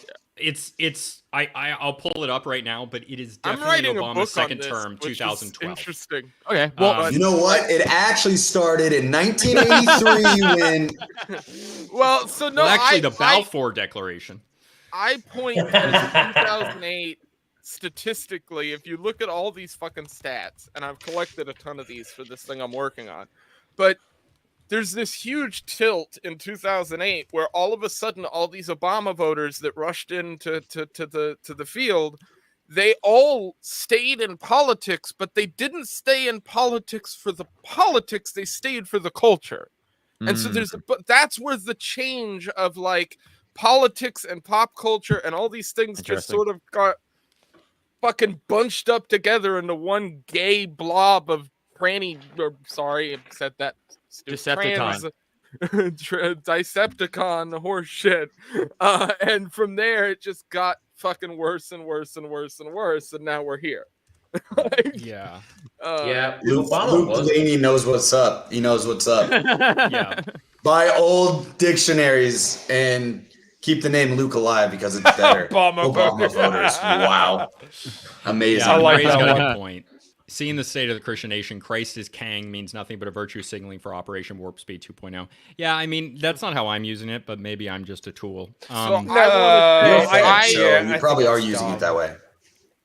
I'll pull it up right now, but it is definitely Obama's second term, 2012. Interesting. Okay. Well, you know what? It actually started in 1983 when. Well, so no. Actually, the Balfour Declaration. I point to 2008 statistically. If you look at all these fucking stats, and I've collected a ton of these for this thing I'm working on, but. There's this huge tilt in 2008 where all of a sudden all these Obama voters that rushed into the field, they all stayed in politics, but they didn't stay in politics for the politics. They stayed for the culture. And so that's where the change of like politics and pop culture and all these things just sort of got fucking bunched up together into one gay blob of Decepticon horse shit, and from there it just got fucking worse and worse and worse and worse, and now we're here. Luke Delaney knows what's up. He knows what's up. Buy old dictionaries and keep the name Luke alive because it's better. Obama voters. Wow, amazing. I like that got a good point. Seeing the state of the Christian nation, Christ is king means nothing but a virtue signaling for Operation Warp Speed 2.0. Yeah, I mean, that's not how I'm using it, but maybe I'm just a tool. You probably are using it that way.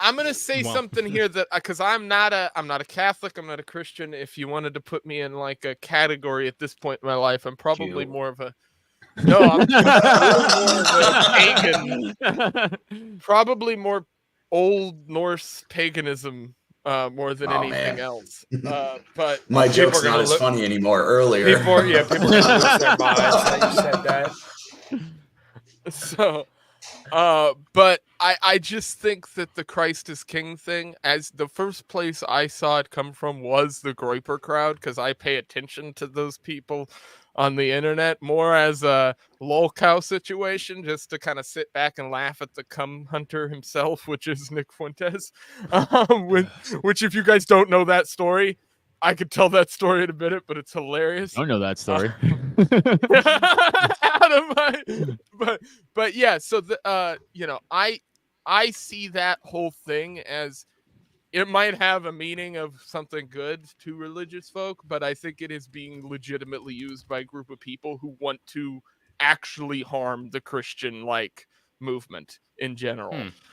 I'm going to say something here that, because I'm not a Catholic, I'm not a Christian. If you wanted to put me in like a category at this point in my life, I'm probably more of a, no, I'm more of a pagan. Probably more Old Norse paganism. More than anything else. But my joke's not as funny anymore. Earlier, people lose their minds that you said that. So, but I just think that the Christ is King thing, as the first place I saw it come from was the Groyper crowd, because I pay attention to those people on the internet more as a lol cow situation, just to kind of sit back and laugh at the cum hunter himself, which is Nick Fuentes. Which if you guys don't know that story, I could tell that story in a minute, but it's hilarious. I don't know that story. But yeah, so the I see that whole thing as it might have a meaning of something good to religious folk, but I think it is being legitimately used by a group of people who want to actually harm the Christian movement in general.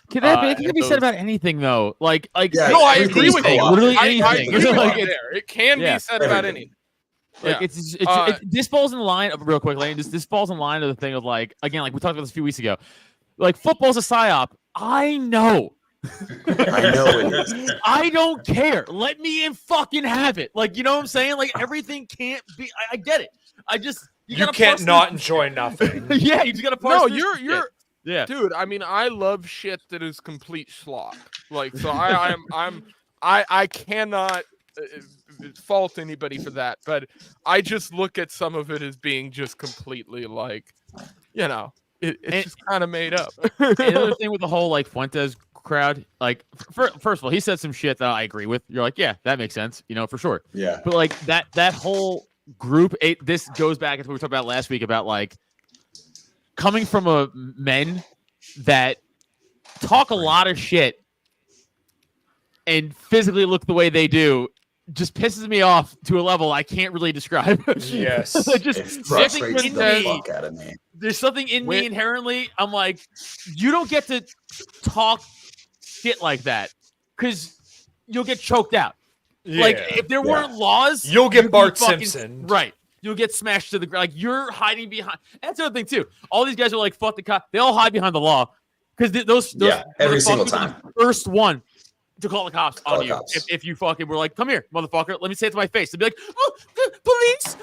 Can that be said about anything though? No, I agree with you. Literally anything. It can be said about anything. Like this falls in line of real quick, Lane. This falls in line of the thing of like again, like we talked about this a few weeks ago. Like football's a psyop. I know. I know it is. I don't care. Let me fucking have it. Like, you know what I'm saying? Like everything can't be. I get it. I just you can't not enjoy nothing. Yeah, you just gotta parse. No, you're yeah, dude. I mean, I love shit that is complete schlock. Like, so I cannot fault anybody for that, but I just look at some of it as being just completely like, you know, it's just kind of made up. Another thing with the whole like Fuentes crowd, like first of all, he said some shit that I agree with. You're like, yeah, that makes sense, you know, for sure. Yeah. But like that whole group, this goes back to what we talked about last week about like coming from a men that talk a lot of shit and physically look the way they do. Just pisses me off to a level I can't really describe. Yes. It frustrates the fuck out of me. There's something in me inherently. I'm like, you don't get to talk shit like that because you'll get choked out. Yeah. Like if there weren't laws, you'll get Bart fucking, Simpson. Right. You'll get smashed to the ground. Like you're hiding behind. That's the other thing too. All these guys are like, fuck the cop. They all hide behind the law because those every single time. First one to call the cops Call on the you. cops. If you fucking were like, come here, motherfucker, let me say it to my face. They'd be like, oh, the police.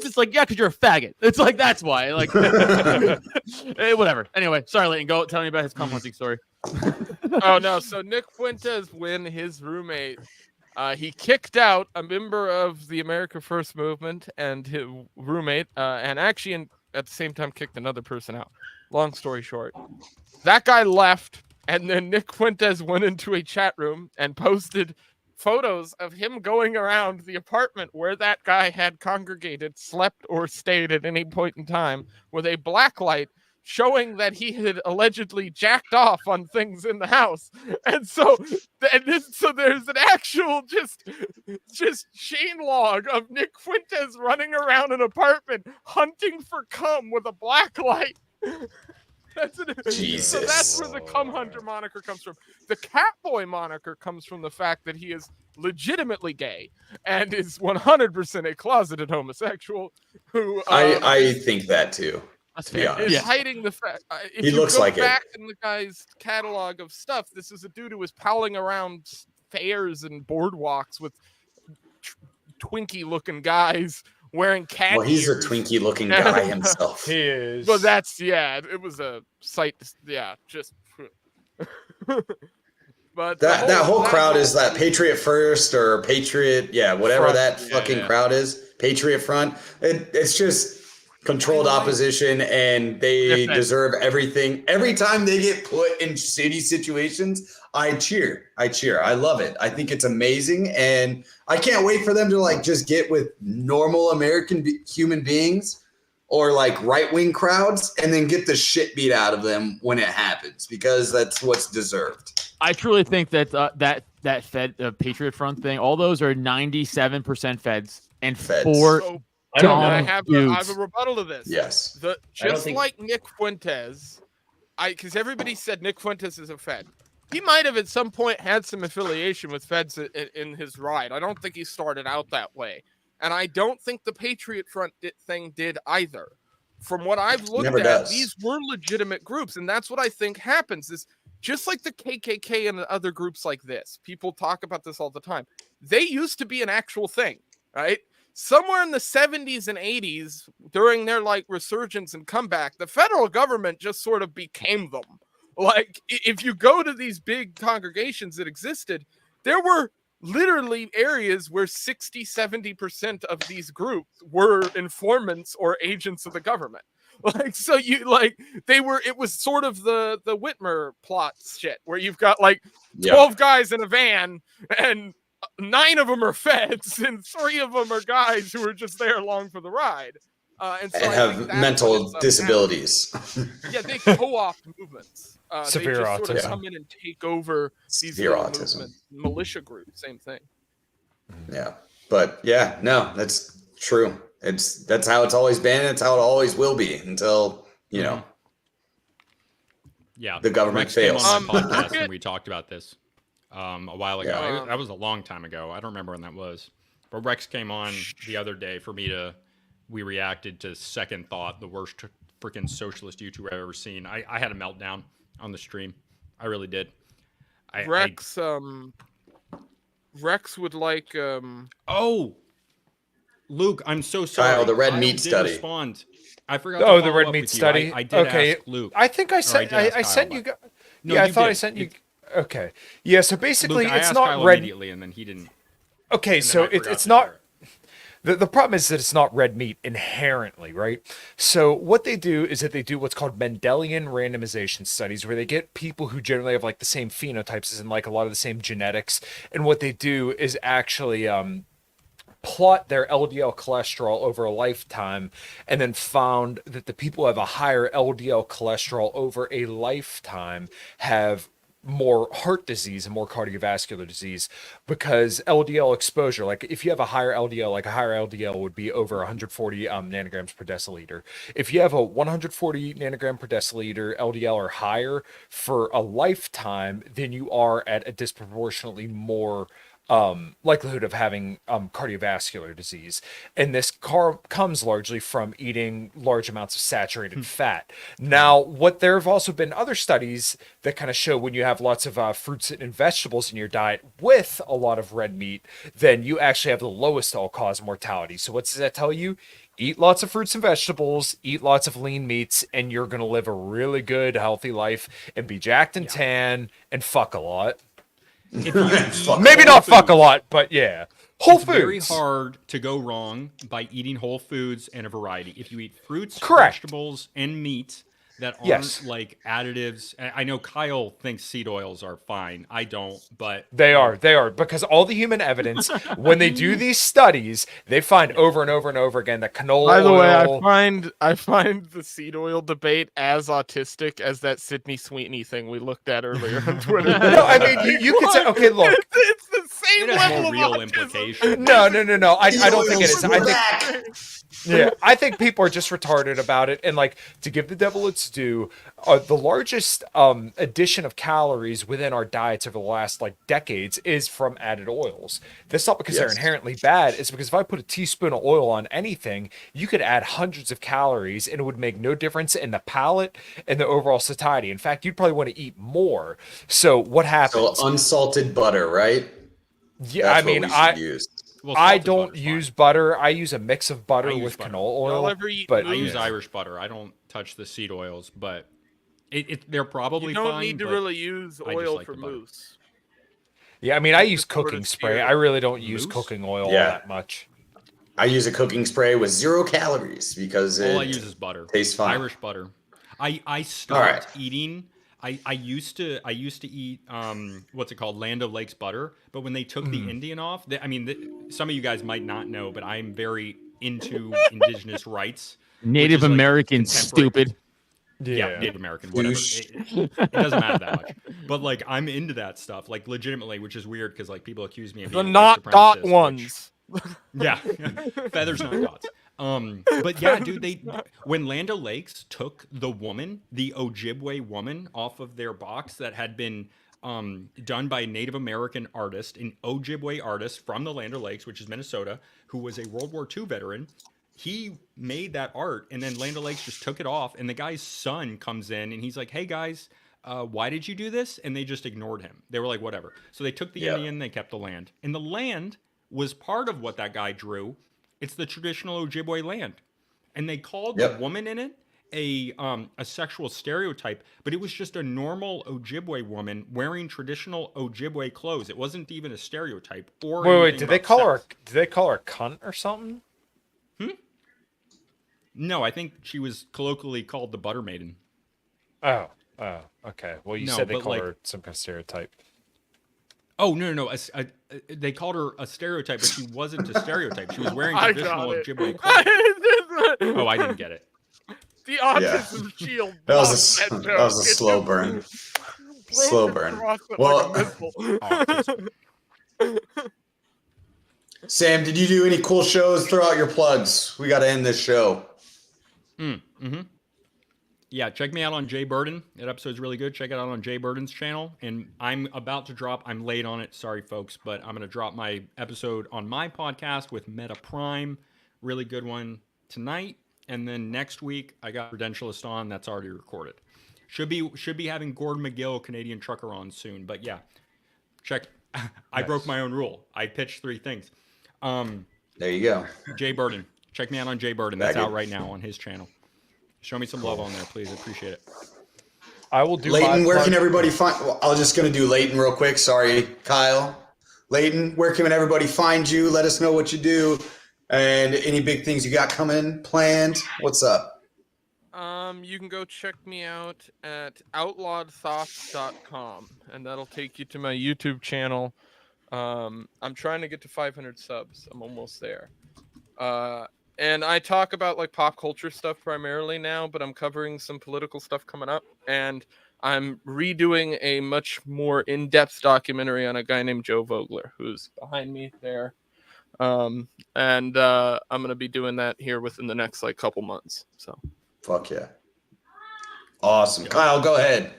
It's like, yeah, because you're a faggot. It's like, that's why. Like, whatever. Anyway, sorry, Leighton. Go tell me about his cum hunting story. Oh, no. So Nick Fuentes, when his roommate, he kicked out a member of the America First movement and his roommate, and actually at the same time kicked another person out. Long story short, that guy left. And then Nick Fuentes went into a chat room and posted photos of him going around the apartment where that guy had congregated, slept, or stayed at any point in time with a black light showing that he had allegedly jacked off on things in the house. And so there's an actual just chain log of Nick Fuentes running around an apartment hunting for cum with a black light. Jesus. So that's where the cum hunter moniker comes from. The Catboy moniker comes from the fact that he is legitimately gay and is 100% a closeted homosexual who I think that too. That's fair. Is hiding the fact. If He you looks go like it. back in the guy's catalog of stuff, this is a dude who was prowling around fairs and boardwalks with Twinkie-looking guys wearing cat Well, he's a ears. Twinkie-looking guy himself. He is. Well, it was a sight. Yeah, just. But That whole crowd is that Patriot First or Patriot, whatever Front. that fucking crowd is. Patriot Front. It's just controlled opposition, and they deserve everything. Every time they get put in shitty situations, I cheer. I love it. I think it's amazing, and I can't wait for them to like just get with normal American human beings or like right-wing crowds and then get the shit beat out of them when it happens, because that's what's deserved. I truly think that that Fed Patriot Front thing, all those are 97% feds and Feds. four. I have a rebuttal to this. Yes. Just like Nick Fuentes, because everybody said Nick Fuentes is a Fed. He might have at some point had some affiliation with Feds in his ride. I don't think he started out that way. And I don't think the Patriot Front thing did either. From what I've looked at, these were legitimate groups. And that's what I think happens is just like the KKK and other groups like this. People talk about this all the time. They used to be an actual thing, right? Somewhere in the 70s and 80s, during their like resurgence and comeback, the federal government just sort of became them. Like, if you go to these big congregations that existed, there were literally areas where 60-70% of these groups were informants or agents of the government. Like, so it was sort of the Whitmer plot shit where you've got like 12 guys in a van and 9 of them are feds and 3 of them are guys who are just there along for the ride. And have mental disabilities. Yeah, they co-opt movements. Severe they just autism. sort of come in and take over these Severe autism. movements. Militia groups, same thing. Yeah, but that's true. That's how it's always been. It's how it always will be until the government Rex came fails. on my podcast and we talked about this a while ago. That was a long time ago. I don't remember when that was. But Rex came on the other day for me to. We reacted to Second Thought, the worst freaking socialist YouTuber I've ever seen. I had a meltdown on the stream. I really did. Rex would like. Oh, Luke, I'm so sorry. Kyle, the red Kyle meat did study. Respond. I forgot. To Oh, the follow red up meat with you. study. I did Okay, ask Luke. I think I sent. I sent you. No, yeah, I you thought I did. sent you. Okay. Yeah. So basically, Luke, I it's asked not Kyle red. immediately, and then he didn't. Okay, and then so I forgot it's to not. share it. The problem is that it's not red meat inherently, right? So what they do is that they do what's called Mendelian randomization studies, where they get people who generally have like the same phenotypes and like a lot of the same genetics, and what they do is actually plot their LDL cholesterol over a lifetime, and then found that the people who have a higher LDL cholesterol over a lifetime have more heart disease and more cardiovascular disease, because LDL exposure, like if you have a higher LDL, like a higher LDL would be over 140 nanograms per deciliter. If you have a 140 nanogram per deciliter LDL or higher for a lifetime, then you are at a disproportionately more likelihood of having cardiovascular disease. And this comes largely from eating large amounts of saturated fat. Now, what there have also been other studies that kind of show when you have lots of fruits and vegetables in your diet with a lot of red meat, then you actually have the lowest all-cause mortality. So what does that tell you? Eat lots of fruits and vegetables, eat lots of lean meats, and you're going to live a really good, healthy life and be jacked and tan and fuck a lot. If you eat Maybe whole not fuck a foods, lot, but yeah. Whole it's foods. very hard to go wrong by eating whole foods and a variety. If you eat fruits, Correct. vegetables, and meat that aren't Yes. like additives. I know Kyle thinks seed oils are fine. I don't, but They are, because all the human evidence, when they do these studies, they find over and over and over again that canola By the way, oil. I find the seed oil debate as autistic as that Sydney Sweeney thing we looked at earlier on Twitter. No, I mean you could say, okay, look, it's the same it has level more of real autism. implication. no, I don't think it is. I think people are just retarded about it. And like, to give the devil its due, the largest addition of calories within our diets over the last like decades is from added oils. That's not because they're Yes. inherently bad. It's because if I put a teaspoon of oil on anything, you could add hundreds of calories and it would make no difference in the palate and the overall satiety. In fact, you'd probably want to eat more. So what happens? So unsalted butter, right? Yeah, That's I mean, what we should use. Well, I salted don't butter's use fine. butter. I use a mix of butter I use with butter. canola Y'all oil. ever eat But I use Yeah. Irish butter. I don't touch the seed oils, but they're probably You don't fine. need to but really use I just oil like for the butter. mousse. yeah, I mean, I use Just sort of cooking spray. sear I really don't use mousse? cooking oil Yeah. that much. I use a cooking spray with 0 calories because All I it use is butter. tastes fine. Irish butter. I stopped right. eating. I used to eat what's it called, Land O'Lakes butter, but when they took the Indian off, some of you guys might not know, but I'm very into indigenous rights. Native which is, like, American, contemporary- stupid. Yeah, Native American, whatever. Douche. It doesn't matter that much. But like, I'm into that stuff, like legitimately, which is weird because like people accuse me of The being not white dot supremacist, which- ones. Yeah, feathers, not dots. But yeah, dude, when Land O'Lakes took the Ojibwe woman off of their box that had been done by a Native American artist, an Ojibwe artist from the Land O'Lakes, which is Minnesota, who was a World War II veteran. He made that art, and then Land O'Lakes just took it off, and the guy's son comes in, and he's like, "Hey guys, why did you do this?" And they just ignored him. They were like, "Whatever." So they took the Yeah. Indian, they kept the land, and the land was part of what that guy drew. It's the traditional Ojibwe land, and they called the woman in it a sexual stereotype, but it was just a normal Ojibwe woman wearing traditional Ojibwe clothes. It wasn't even a stereotype. Or Wait, anything did they about call her? sex. Did they call her cunt or something? No, I think she was colloquially called the Butter Maiden. Oh, okay. Well, you No, said they but, called like- her some kind of stereotype. Oh no! They called her a stereotype, but she wasn't a stereotype. She was wearing I traditional got it. Ojibwe clothes. Oh, I didn't get it. The autism shield. That was blocked a that was a joke. slow It burn. just Slow broke burn. across it Well- like a missile. Sam, did you do any cool shows? Throw out your plugs. We got to end this show. yeah, check me out on Jay Burden. That episode's really good. Check it out on Jay Burden's channel. And I'm about to drop, I'm late on it, sorry folks, but I'm going to drop my episode on my podcast with Meta Prime. Really good one tonight. And then next week, I got Prudentialist on. That's already recorded. Should be having Gordon McGill, Canadian trucker, on soon. But yeah, check. I broke my own rule. I pitched 3 things. There you go. Jay Burden. Check me out on Jay Burden. That's out right now on his channel. Show me some love on there, please. I appreciate it. I will do. Leighton, where can everybody find? Well, I was just going to do Leighton real quick. Sorry, Kyle. Leighton, where can everybody find you? Let us know what you do and any big things you got coming, planned. What's up? You can go check me out at outlawedthoughts.com, and that'll take you to my YouTube channel. I'm trying to get to 500 subs. I'm almost there. And I talk about like pop culture stuff primarily now, but I'm covering some political stuff coming up, and I'm redoing a much more in-depth documentary on a guy named Joe Vogler, who's behind me there. I'm gonna be doing that here within the next like couple months. So, fuck yeah, awesome. Kyle, go ahead.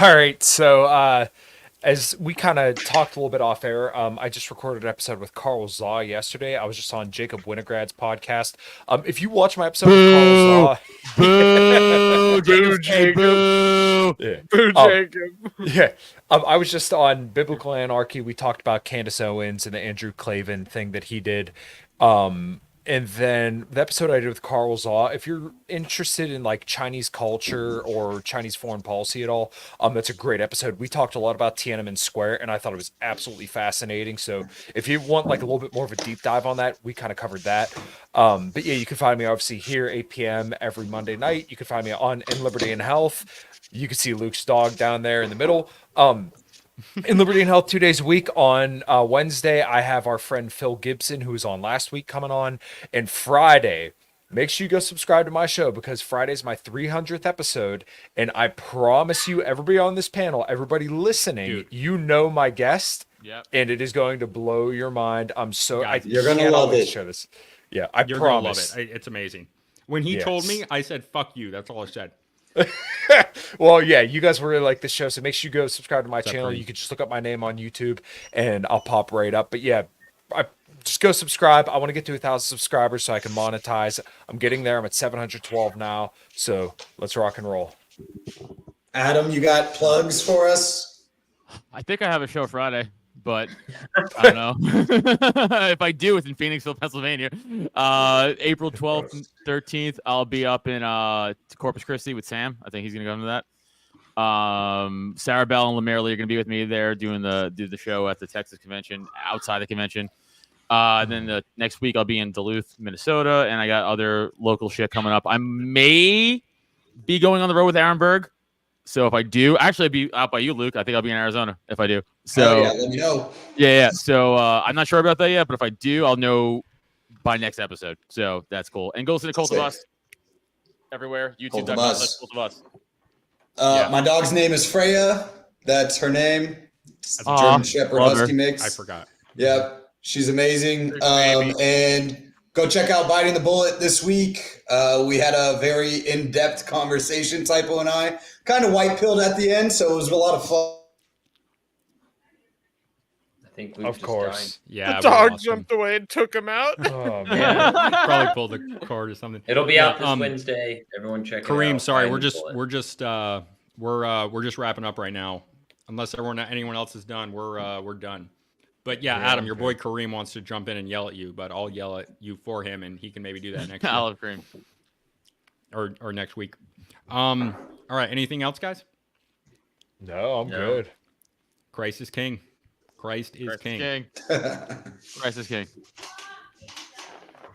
All right, so as we kind of talked a little bit off air, I just recorded an episode with Carl Zaw yesterday. I was just on Jacob Winograd's podcast. If you watch my episode with Carl Zaw, boo, Jacob, yeah, I was just on Biblical Anarchy. We talked about Candace Owens and the Andrew Clavin thing that he did. And then the episode I did with Carl Zaw, if you're interested in like Chinese culture or Chinese foreign policy at all, that's a great episode. We talked a lot about Tiananmen Square, and I thought it was absolutely fascinating. So if you want like a little bit more of a deep dive on that, we kind of covered that. But yeah, you can find me obviously here 8 p.m. every Monday night. You can find me on In Liberty and Health. You can see Luke's dog down there in the middle. In Liberty and Health 2 days a week. On Wednesday, I have our friend Phil Gibson, who was on last week, coming on. And Friday, make sure you go subscribe to my show, because Friday's my 300th episode. And I promise you, everybody on this panel, everybody listening, Dude. You know my guest. Yep. And it is going to blow your mind. I'm so Guys, you're gonna love it. Show this. Yeah, I You're promise. gonna love it. It's amazing. When he told me, I said, fuck you. That's all I said. Well, yeah, you guys will really like this show, so make sure you go subscribe to my channel. free? You can just look up my name on YouTube and I'll pop right up. But yeah, just go subscribe. I want to get to 1,000 subscribers so I can monetize. I'm getting there. I'm at 712 now, so let's rock and roll. Adam, you got plugs for us? I think I have a show Friday, but I don't know. If I do, it's in Phoenixville, Pennsylvania. April 12th, 13th, I'll be up in Corpus Christi with Sam. I think he's going to come to that. Sarah Bell and Lamerly are going to be with me there do the show at the Texas convention, outside the convention. Then the next week I'll be in Duluth, Minnesota, and I got other local shit coming up. I may be going on the road with Aaron Berg. So if I do, actually I'd be out by you, Luke. I think I'll be in Arizona if I do. So yeah, let me know. Yeah. So I'm not sure about that yet, but if I do, I'll know by next episode. So that's cool. And go listen to Cult of Us everywhere. YouTube.com/Cult of Us. My dog's name is Freya. That's her name. It's a German Shepherd Husky mix. I forgot. Yep, she's amazing. And go check out Biting the Bullet this week. We had a very in-depth conversation, Typo and I. Kind of white-pilled at the end, so it was a lot of fun. I think Luke Of course. Yeah. The dog we lost him. jumped away and took him out. Oh, man. Yeah, probably pulled the cord or something. It'll be out this Wednesday. Everyone check it out. Kareem, sorry, Biting we're the Bullet. we're just wrapping up right now. Unless anyone else is done, we're done. But yeah, Adam, your boy Kareem wants to jump in and yell at you, but I'll yell at you for him, and he can maybe do that next I week. love Kareem. Or next week. All right, anything else, guys? No, I'm good. Christ is king. Christ is king. Christ is king.